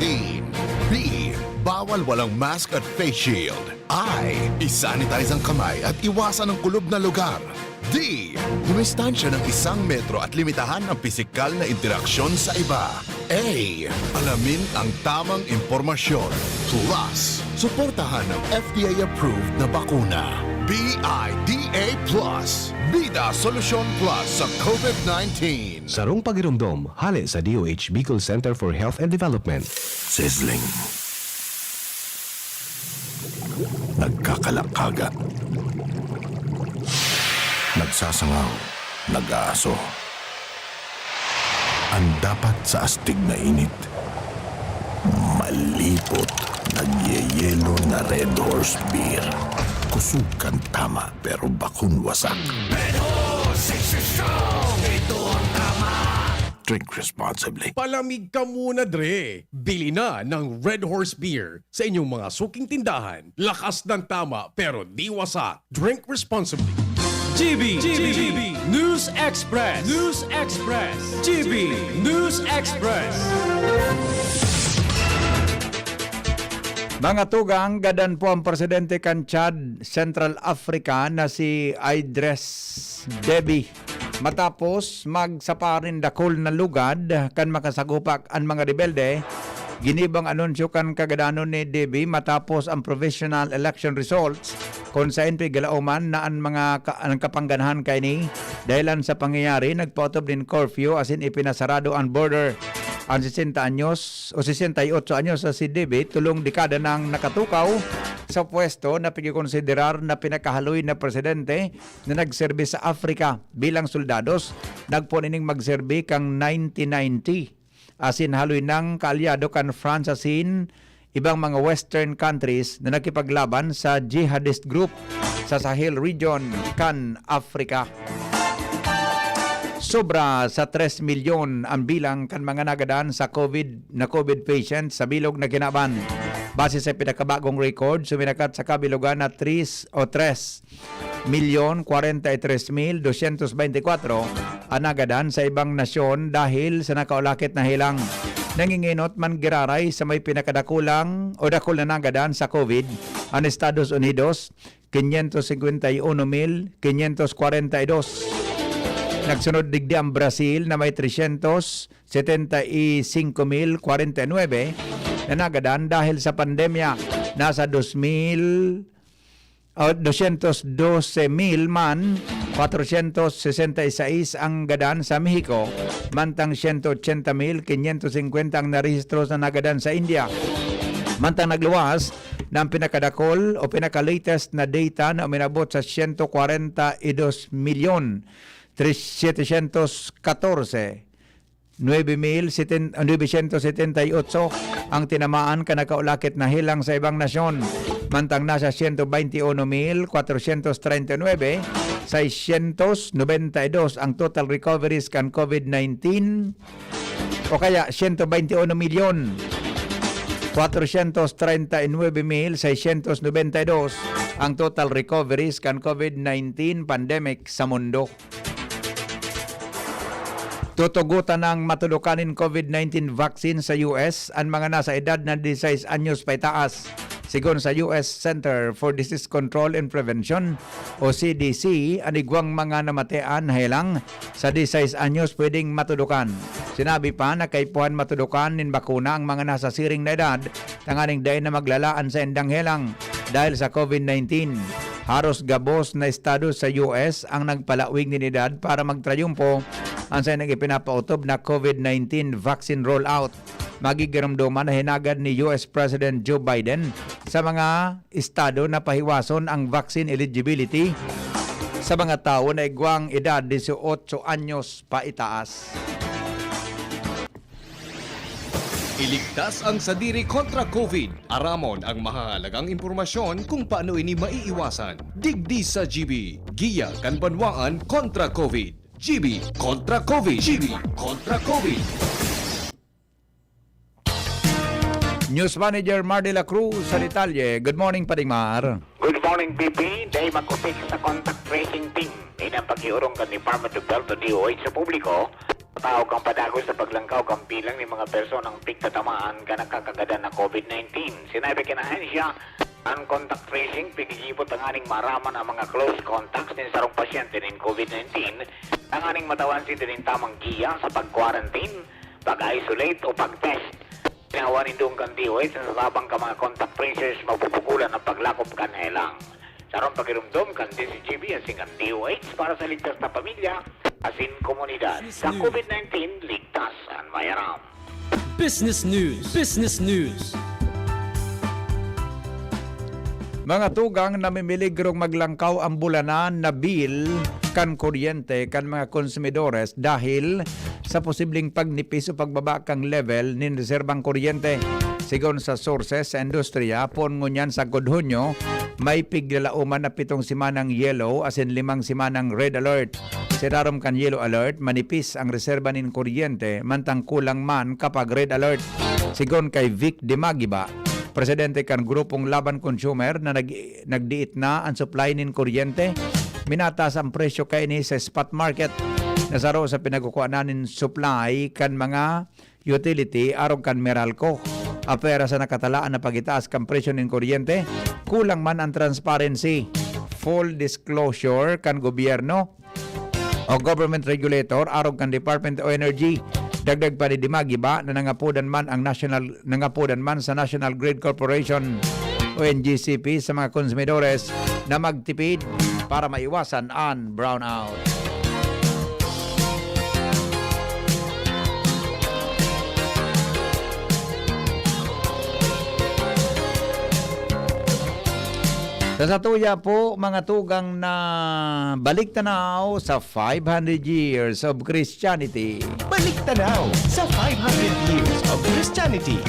B. Bawal walang mask at face shield. I. Isanitize ang kamay at iwasan ang kulob na lugar. D. Dumistansya ng 1 metro at limitahan ang pisikal na interaksyon sa iba. A. Alamin ang tamang impormasyon. Plus, suportahan ang FDA-approved na bakuna. BIDA Plus. Bida Solusyon Plus sa COVID-19. Sarong Pagirumdom, hali sa DOH Bicol Center for Health and Development. Sizzling. Nagkakalakaga. Nagsasangaw. Nag-aaso. Ang dapat sa astig na init. Malipot. Nagyeyelo na Red Horse Beer. Kusog kang tama pero bakun wasak. Red Horse, strong. Ito ang tama. Drink responsibly. Palamig ka muna, Dre. Bili na ng Red Horse Beer sa inyong mga suking tindahan. Lakas ng tama pero di wasak. Drink responsibly. GB News Express. GB News Express. Mga tugang, gadan po ang presidente kan Chad, Central Africa na si Idris Deby. Matapos magsaparin dakol na lugad kan makasagupak ang mga rebelde, ginibang anunsyo kan kagadanon ni Deby matapos ang provisional election results kung saan galauman na ang mga ang kapangganahan kay ni dahilan sa pangyayari nagpautob din curfew asin ipinasarado ang border ang 60 anyos o 68 anyos sa si David, tulong dekada nang nakatukaw sa pwesto na pagkikonsiderar na pinakahaloy na presidente na nagserbi sa Africa bilang soldados. Nagpunining magserbi kang 1990. Asin haloy ng kaalyado kan France asin ibang mga western countries na nakipaglaban sa jihadist group sa Sahel region kan Africa. Sobra sa 3 milyon ang bilang kan mga nagadaan sa COVID patients sa bilog na kinaban. Base sa pinakabagong record, suminakat sa kabilugan na 3,43,224 ang nagadaan sa ibang nasyon dahil sa nakaulakit na hilang. Nanginginot man giraray sa may pinakadakulang o dakul na nagadaan sa COVID ang Estados Unidos, 551,542. Nagsunod digdi ang Brazil na may 375,049 na nagadaan dahil sa pandemya. Nasa 212,000 man 466 ang gadaan sa Mexico, mantang 180,550 ang narehistro sa nagadan sa India. Mantang nagluwas ng pinakadakol o pinaka-latest na data na uminabot sa 140,914,978 ang tinamaan kanakaulakit na hilang sa ibang nasyon. Mantang nasa 121,439, 692 ang total recoveries kan COVID-19 o kaya 121,439,692 ang total recoveries kan COVID-19 pandemic sa mundo. Tutugutan ng matulukanin COVID-19 vaccine sa US ang mga nasa edad na 16 anyos pa itaas. Sigon sa US Center for Disease Control and Prevention o CDC, anigwang mga namatean helang sa 16 anyos pwedeng matulukan. Sinabi pa na kaipuhan matulukan nin bakuna ang mga nasa siring na edad tanganing dayon na maglalaan sa endang helang dahil sa COVID-19. Haros gabos na estado sa US ang nagpalawig ni edad para magtrayumpo ang sa nagipinapautob na COVID-19 vaccine rollout. Magigiramduman na hinagad ni US President Joe Biden sa mga estado na pahiwason ang vaccine eligibility sa mga tao na igwang edad 18 anyos pa itaas. Iligtas ang sadiri kontra COVID. Aramon ang mahalagang impormasyon kung paano ini maiiwasan. Digdi sa GB. Giya kan banwaan kontra COVID. GB kontra COVID. GB kontra COVID. News Manager Mar de la Cruz sa Detalye. Good morning, Padingmar. Good morning, BP. Dahil mag-upik sa contact tracing team. Inang pag-iurong ka Department of Health o DOH sa publiko, tao kang padagos sa paglangkaw kang bilang ng mga personang pigtatamaan ka nakakagada na COVID-19. Sinabi kinahensya, ang contact tracing, pigigipot ang aning maraman ang mga close contacts ng sarong pasyente ng COVID-19, ang aning matawan si din tamang giya sa pag-quarantine, pag-isolate o pag-test. Pinahawanin doon kang DOH na sabang ka mga contact tracers mapupugulan ng paglakop kan helang. Sarong pagirumdom kan DCGB asing ang DOH para sa ligtas na pamilya asin komunidad. Sa COVID-19, ligtas ang mayaram. Business News. Business News. Mga tugang namimiligrong maglangkaw ang bulanan na bill kan kuryente kan mga konsumidores dahil sa posibleng pagnipis o pagbaba kang level nin reserbang kuryente. Sigon sa sources sa industriya, pon ngunyan sa Godhonyo, may piglalauman na 7 simanang yellow asin 5 simanang red alert. Sirarom kan yellow alert, manipis ang reserba nin kuryente, mantang kulang man kapag red alert. Sigon kay Vic Dimagiba, presidente kan grupong Laban Consumer na nagdiit na ang supply nin kuryente, minatas ang presyo kay ni sa spot market. Nasaro sa pinagkukuhanan nin supply kan mga utility arong kan Meralco. Apera sa nakatalaan na pagitaas kan presyo nin kuryente, kulang man ang transparency, full disclosure kan gobyerno o government regulator arong kan Department of Energy. Dagdag pa ni Dimagiba na nangapudan man sa National Grid Corporation o NGCP sa mga konsumidores na magtipid para maiwasan ang brownout. Kasatuya po mga tugang na balik tanaw sa 500 years of Christianity. Balik tanaw sa 500 years of Christianity.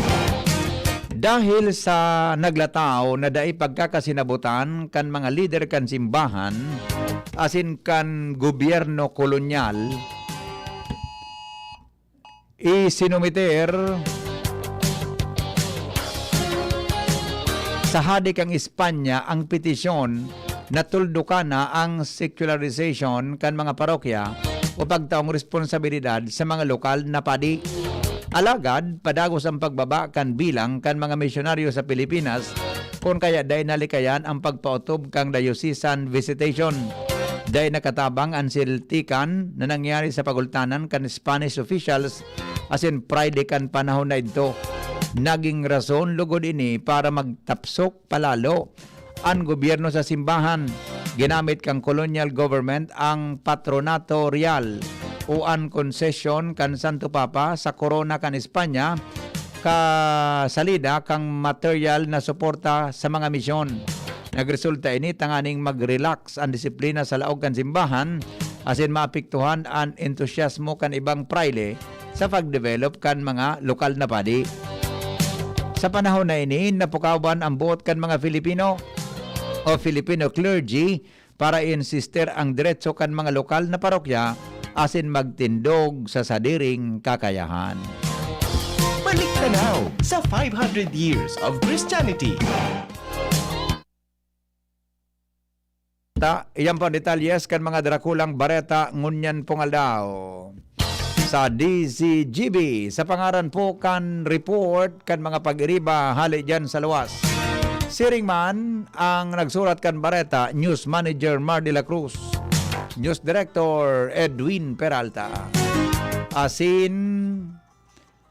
Dahil sa naglataw na dai pagkakasinabutan kan mga leader kan simbahan, asin kan gobyerno kolonyal, isinumiter sa hadik ang Espanya ang petisyon na tuldukan na ang secularization kan mga parokya o pagtaong responsibilidad sa mga lokal na padi. Alagad, padagos ang pagbaba kan bilang kan mga misyonaryo sa Pilipinas kung kaya day nalikayan ang pagpautob kang diocesan visitation. Day nakatabang ang siltikan na nangyari sa pagultanan kan Spanish officials asin Friday kan panahon na ito. Naging rason lugod ini para magtapsok palalo ang gobyerno sa simbahan. Ginamit kang colonial government ang patronato real o ang concession kan Santo Papa sa corona kan Espanya kasalida kang material na suporta sa mga misyon. Nagresulta ini tanganing mag-relax ang disiplina sa laog kan simbahan asin maapektuhan ang entusiasmo kan ibang praile sa pagdevelop kan mga lokal na padi. Sa panahon na ini, napukawan ang buot kan mga Filipino o Filipino clergy para insister ang diretso kan mga lokal na parokya asin magtindog sa sadiring kakayahan. Balik tanaw sa 500 years of Christianity. Iyan po detalyes kan mga drakulang bareta ngunyan pongaldaw. Sa DCGB, sa pangaran po kan report kan mga pag-iriba hali dyan sa luwas. Siring man ang nagsurat kan bareta, News Manager Mar de la Cruz, News Director Edwin Peralta, asin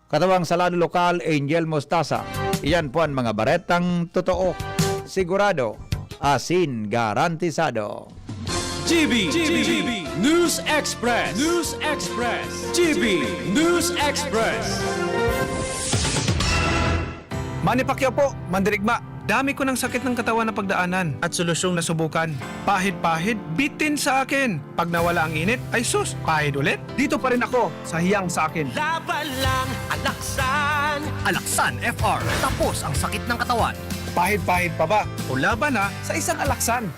katawang salado lokal Angel Mostaza. Iyan po ang mga baretang totoo, sigurado, asin garantisado. GB News Express. GB News Express. Manny Pacquiao po, mandirigma. Dami ko ng sakit ng katawan na pagdaanan at solusyong nasubukan. Pahid-pahid, bitin sa akin. Pag nawala ang init, ay sus, pahid ulit. Dito pa rin ako, sa hiyang sa akin. Laban lang, Alaksan! Alaksan FR. Tapos ang sakit ng katawan. Pahid-pahid pa ba? O laban na sa isang Alaksan.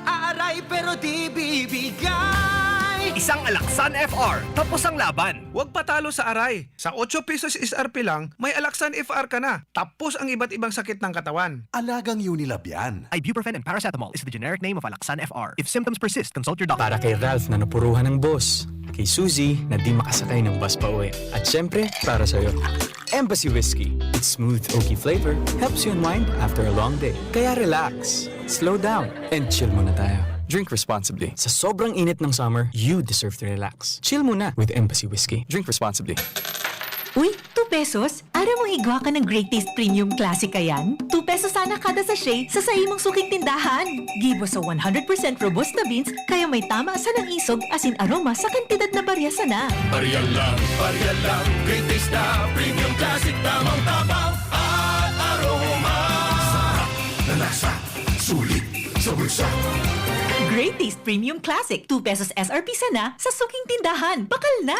Aaray pero di bibigay. Isang Alaksan FR. Tapos ang laban. Huwag patalo sa aray. Sa 8 pesos SRP lang, may Alaksan FR ka na. Tapos ang iba't ibang sakit ng katawan. Alagang Unilab yan. Ibuprofen and paracetamol is the generic name of Alaksan FR. If symptoms persist, consult your doctor. Para kay Ralph na napuruhan ng boss. Kay Suzy na di makasakay ng bus pa uwi. At syempre, para sa'yo. Embassy Whiskey. Its smooth, oaky flavor helps you unwind after a long day. Kaya relax, slow down, and chill muna tayo. Drink responsibly. Sa sobrang init ng summer, you deserve to relax. Chill muna with Embassy Whiskey. Drink responsibly. Uy, 2 pesos? Ara mong igwa ka ng Great Taste Premium Classic yan? 2 pesos sana kada sachet sa imong suking tindahan. Gibo sa 100% robusta beans, kaya may tama sa ng isog asin aroma sa kantidad na barya sana. Barya lang, Great Taste na Premium Classic, tamang tabang at aroma. Sarap na lasa, sulit sa bulsa. Great Taste Premium Classic, 2 pesos SRP sana sa suking tindahan. Bakal na!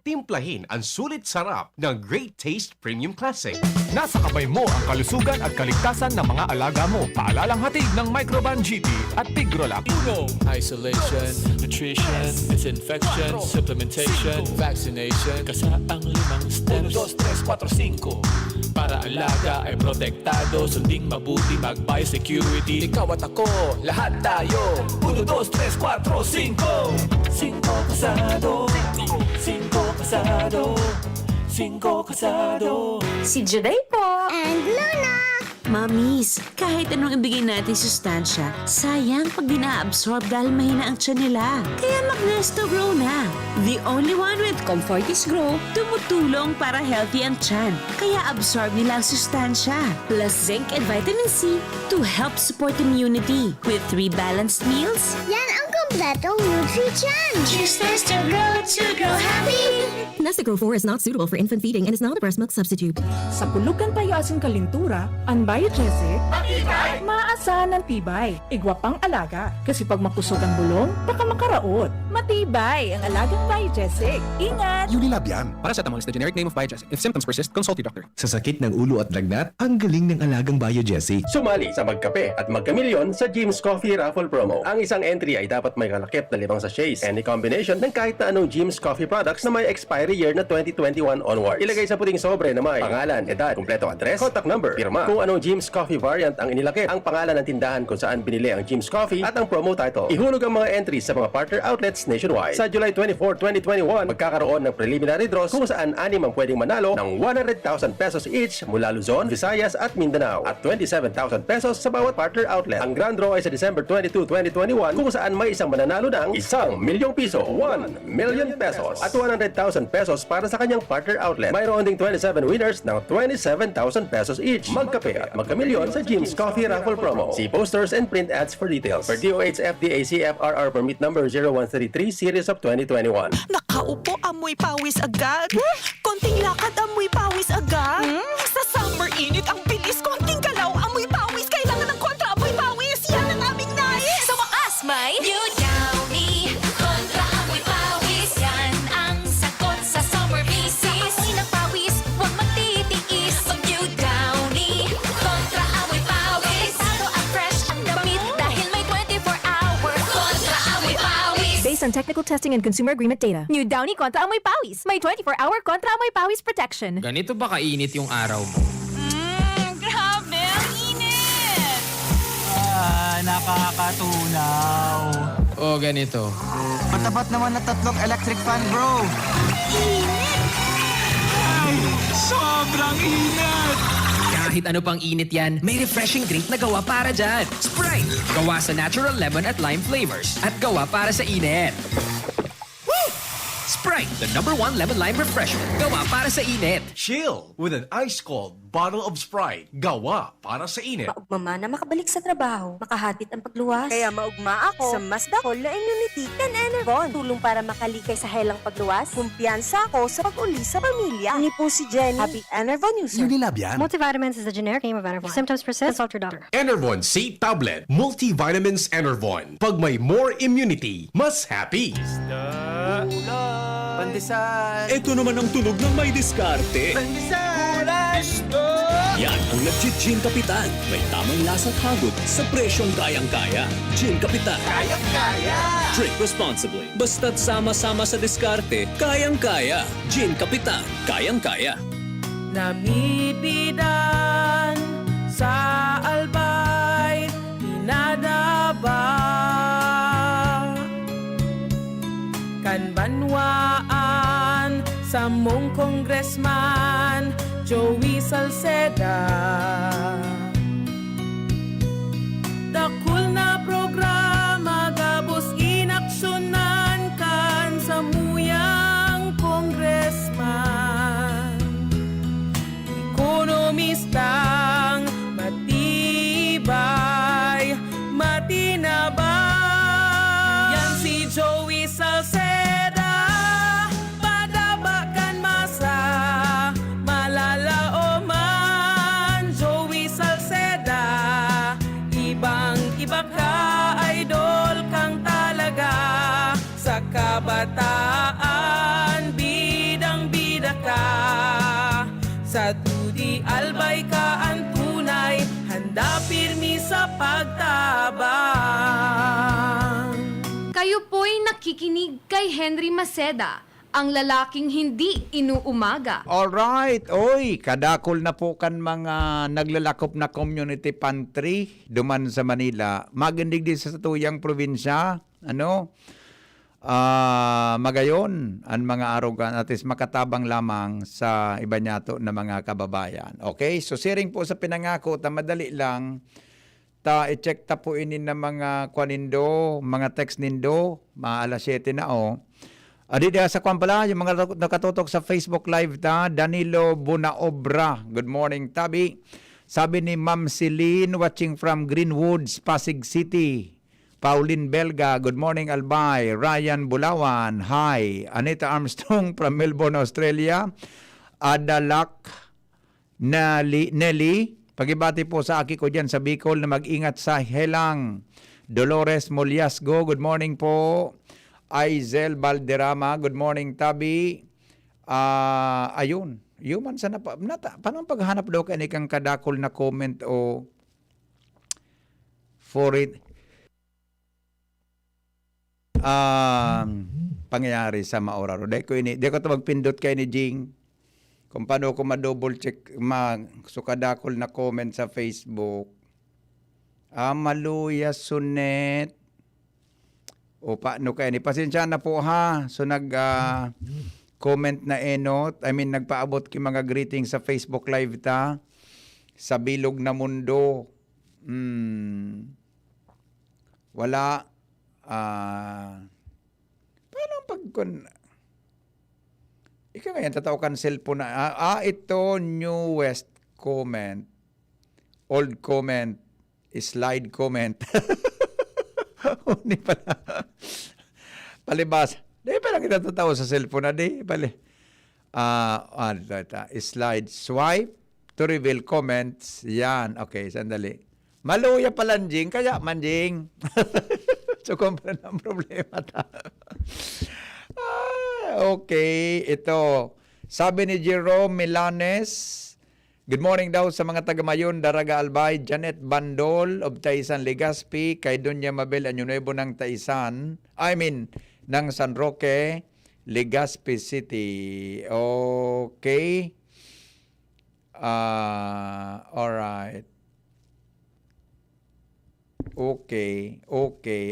Timplahin ang sulit sarap ng Great Taste Premium Classic. Nasa kamay mo ang kalusugan at kaligtasan ng mga alaga mo. Paalalang hatid ng Microban GT at Tigrolac. Isolation, nutrition, disinfection, supplementation, vaccination. Kasaang 5 steps. 1, 2, 3, 4, 5. Para alaga ay protektado, sunding mabuti mag-biosecurity. Ikaw at ako, lahat tayo. 1, 2, 3, 4, 5. 5 kasado. 5 kasado. 5 kasado. Si Juday po. And Luna. Mamis, kahit anong ibigay natin sustansya, sayang pag di na-absorb dahil mahina ang tiyan nila. Kaya mag-Nesto Grow na. The only one with Comfortis Grow, tumutulong para healthy ang tiyan. Kaya absorb nila ang sustansya. Plus zinc and vitamin C to help support immunity. With 3 balanced meals, yan ang kompletong Nutri-Chan. Choose Nesto Grow to grow happy. Nestagrow 4 is not suitable for infant feeding and is not a breast milk substitute. Sa pulugan payasin kalintura, ang Biogesic, maasahan ng tibay, igwapang alaga. Kasi pag makusog ang bulong, baka makaraot. Matibay ang alagang Biogesic. Ingat! Unilab yan. Paracetamol is the generic name of Biogesic. If symptoms persist, consult your doctor. Sa sakit ng ulo at lagnat, ang galing ng alagang Biogesic. Sumali sa Magkape at Magkamilyon sa Jim's Coffee Raffle Promo. Ang isang entry ay dapat may kalakip na 5 sachets. Any combination ng kahit na anong Jim's Coffee products na may expiry year na 2021 onwards. Ilagay sa puting sobre na may pangalan, edad, kumpletong address, contact number, pirma, kung anong Jim's Coffee variant ang inilakip, ang pangalan ng tindahan kung saan binili ang Jim's Coffee at ang promo title. Ihulog ang mga entries sa mga partner outlets nationwide. Sa July 24, 2021, magkakaroon ng preliminary draws kung saan 6 ang pwedeng manalo ng 100,000 pesos each mula Luzon, Visayas at Mindanao at 27,000 pesos sa bawat partner outlet. Ang grand draw ay sa December 22, 2021 kung saan may isang mananalo ng 1 milyong piso, 1 million pesos at 100,000 pesos para sa kanyang partner outlet. Mayroon ding 27 winners ng 27,000 pesos each. Magkape at magkamilyon sa Jim's Coffee Raffle Promo. See posters and print ads for details. For DOH FDA CFRR permit number 0133 series of 2021. Nakaupo, amoy pawis agad. Konting lakad, amoy pawis agad. Sa summer init, ang bilis. Konting galaw, amoy pawis. Kailangan ng kontra, amoy pawis. Yan ang aming nais. Sa wakas, may New Downy kontra amoy pawis. Yan ang sagot sa summer bisis. Amoy ng pawis, huwag magtitiis. Mag New Downy kontra amoy pawis. Delikado at fresh ang damit dahil may 24-hour kontra amoy pawis. Based on technical testing and consumer agreement data, New Downy Kontra Amoy Pawis. May 24-hour Kontra Amoy Pawis protection. Ganito ba kainit yung araw mo? Grabe, ang init! Nakakatunaw. O ganito. Matapat naman na 3 electric fan, bro. Init! Ay, sobrang init! Kahit ano pang init yan, may refreshing drink na gawa para dyan. Sprite! Gawa sa natural lemon at lime flavors. At gawa para sa init. Sprite, the #1 lemon lime refreshment. Gawa para sa init. Chill with an ice-cold bottle of Sprite. Gawa para sa init. Maugma na makabalik sa trabaho, makahatid ang pagluwas. Kaya maugma ako sa mas dakol na immunity kan Enervon. Tulong para makalikay sa helang pagluwas. Kumpiyansa ako sa pag-uli sa pamilya. Ni po si Jenny, happy Enervon user. Unilab yan. Multivitamins is the generic name of Enervon. If symptoms persist, consult your doctor. Enervon C Tablet. Multivitamins Enervon. Pag may more immunity, mas happy. Pandesal. Ito naman ang tunog ng may diskarte. Pandesal. Yan ang legit Gin Kapitan. May tamang lasang hagod sa presyong kayang-kaya. Gin Kapitan. Kayang-kaya. Drink responsibly. Basta't sama-sama sa diskarte, kayang-kaya. Gin Kapitan. Kayang-kaya. Namipidan sa albay, pinadaba. Kanbanwaan sa mong congressman, Joey Salceda. Dakul na programa, gabos inaksyonan kan sa muyang congressman. Ekonomistang matibay, matinabay. Yan si Joey Salceda. Padabakan masa, malala o man. Joey Salceda, ibang-iba ka, idol kang talaga. Sa kabataan, bidang-bida ka. Sa tudi albay ka ang tunay, handa pirmi sa pagtabang. Kayo po'y nakikinig kay Henry Maceda, ang lalaking hindi inuumaga. Alright, oy, kadakol na po kan mga naglalakop na community pantry duman sa Manila. Magandig din sa tuyang probinsya, magayon ang mga arogan at is makatabang lamang sa iba niyato na mga kababayan. Okay, so siring po sa pinangako, madali lang, i-check ta po inin na mga kwanindo, mga text nindo, alas 7 na Adi sa kwan pala, yung mga nakatutok sa Facebook Live Danilo Bunaobra. Good morning, Tabi. Sabi ni Ma'am Celine, watching from Greenwoods, Pasig City. Pauline Belga, good morning Albay. Ryan Bulawan, hi. Anita Armstrong from Melbourne, Australia. Adalak Nelly, pagibati po sa aki ko dyan sa Bicol na mag-ingat sa helang. Dolores Moliasgo, good morning po. Aizel Balderrama, good morning Tabi. Ayun, human sana pa. Paano paghanap daw ka kang kadakol na comment o for it? Pangyayari sa Maoraro. Di ko ito magpindot kay ni Jing. Kung paano ko ma-double check, sukadakol na comment sa Facebook. Maluya Sunet. O paano kayo ni? Pasensya na po ha. So comment na enot. Nagpaabot ki mga greetings sa Facebook Live ta. Sa Bilog na Mundo. Wala. Paano ikaw ngayon, tatawakan cellphone na. Ito, newest comment. Old comment. Slide comment. Hindi pala. Palibas. Di pala kita tatawa sa cellphone na di. Slide. Swipe to reveal comments. Yan. Okay, sandali. Maluya palanjing, kaya manjing. So, kumpara ng problema ta. Okay, ito. Sabi ni Jerome Milanes, good morning daw sa mga taga-Mayon, Daraga Albay, Janet Bandol of Taisan, Legazpi, kay Doña Mabel Anyunuevo ng Taisan, ng San Roque, Legazpi City. Okay. Alright. Okay.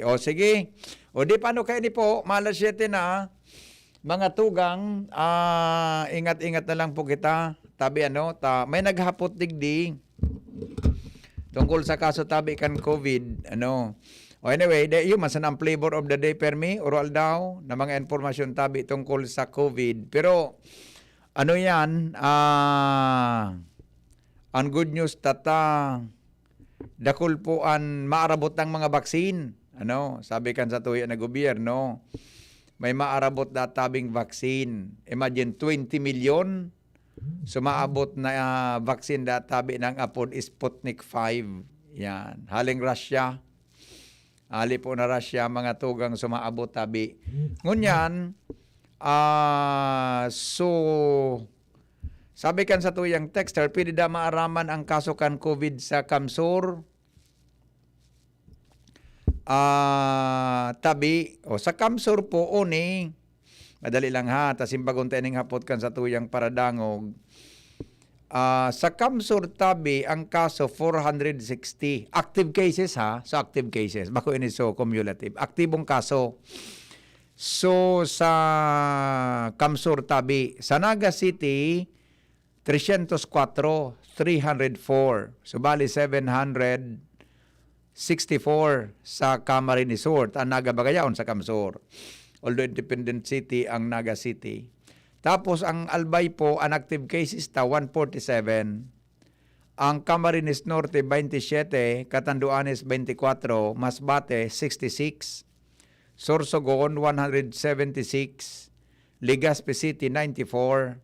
O sige. O di paano kayo ni po, malas 7 na, mga tugang, ingat-ingat na lang po kita. Tabi may naghapot digdi tungkol sa kaso tabi kan COVID. Anyway, yung masanang flavor of the day per me, oral daw, na mga informasyon tabi tungkol sa COVID. Pero, yan, ang good news tata, dakul po ang maarabot ng mga baksin. Sabi kan sa tuya na gobyerno, may maarabot na tabing vaccine. Imagine, 20 million. Sumaabot na vaccine na tabi ng apod Sputnik 5. Yan. Haling Russia. Hali po na Russia, mga tugang sumaabot tabi. Ngunyan, sabi kan sa tuyang texter, pwede da maaraman ang kaso kan COVID sa Kamsur. Tabi o sa Kamsur po madali lang ha, tasimbagon tening hapot kan sa tuyang paradangog. Sa Kamsur tabi ang kaso 460 active cases ha, so active cases bako ini so cumulative aktibong kaso. So sa Kamsur tabi sa Naga City 304 so bali 764 sa Camarines Sur, ang Naga Bagayaon sa Kamsur. Although independent city ang Naga City. Tapos ang Albay po, ang active cases 147. Ang Camarines Norte 27, Catanduanes 24, Masbate 66, Sorsogon 176, Legazpi City 94.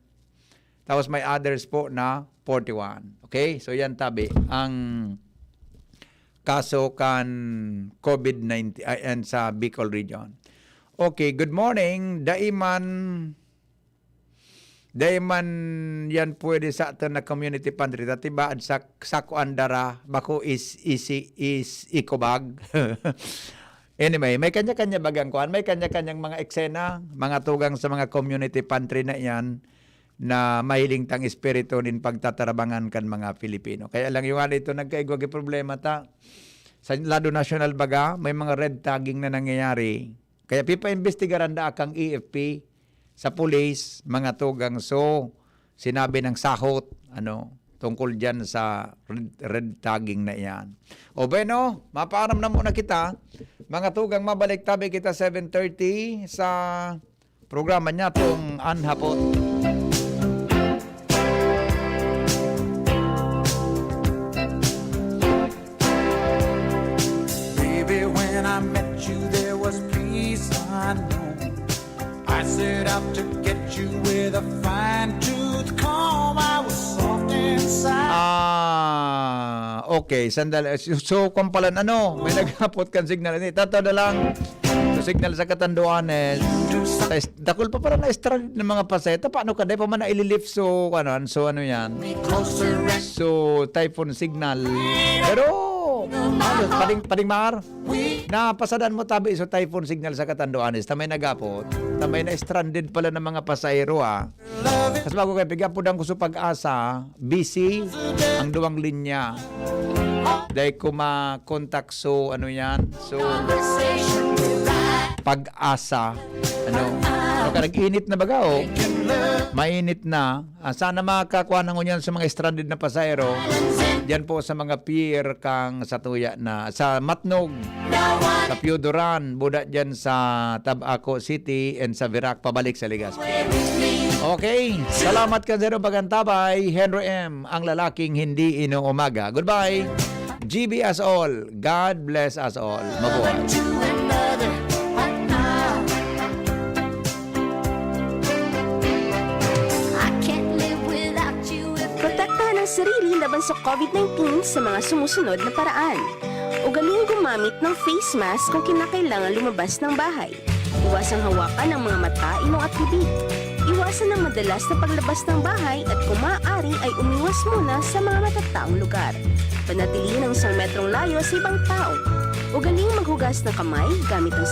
Tapos may others po na 41. Okay? So yan tabi ang kaso kan COVID-19 and sa Bicol region. Okay, good morning. Daiman yan pwede sa ato na community pantry. Tatibaad sa kuandara bako is ikobag. Anyway, may kanya-kanya bagang kuan, may kanya-kanyang mga eksena, mga tugang sa mga community pantry na yan na mahiling tang espiritu din pagtatarabangan kan mga Pilipino. Kaya lang yung ito nagkaigwagi problema ta. Sa lado national baga, may mga red tagging na nangyayari. Kaya pipa-investigaran da akang EFP sa police, mga tugang so sinabi ng sahot, tungkol dyan sa red tagging na yan. O bueno, mapaaram na muna kita. Mga tugang, mabalik tabi kita 7:30 sa programa niya tong Anhapot. Baby, when I met with a fine-tooth comb. I was soft inside. Okay, sandali. So, kumpalan, may naghapot kan signal. Tato na lang. So, signal sa Catanduanes. Dakol pa para na-strand ng mga paseta. Paano ka? Dahil pa man na-ililift. So, ano yan? So, typhoon signal. Pero, pading mar. Napasadaan mo tabi so typhoon signal sa Catanduanes. Tamay nagapot. Tamay na-stranded pala ng mga pasahero, Kasi bago kayo, pigapod ang gusto pag-asa. Busy ang duwang linya. Dahil ko ma-contact, so ano yan? So, pag-asa. Ano ka, nag-init na baga, mainit na. Sana makakuha ng unyan sa mga stranded na pasahero. Diyan po sa mga pier kang sa Tuya na. Sa Matnog, sa Piodoran, buda dyan sa Tabaco City and sa Virac, pabalik sa Legazpi. Okay, salamat ka Zero Bagantabay, Henry M., ang lalaking hindi inuumaga. Goodbye. GB as all. God bless us all. Mabuhay. Protektahan ang sarili laban sa COVID-19 sa mga sumusunod na paraan. Ugaling gumamit ng face mask kung kinakailangan lumabas ng bahay. Iwasang hawakan ang mga mata, ilong at bibig. Iwasan ang madalas na paglabas ng bahay at kung maaari ay umiwas muna sa mga matataong lugar. Panatilihin ang 1 metrong layo sa ibang tao. Ugaling maghugas ng kamay gamit ang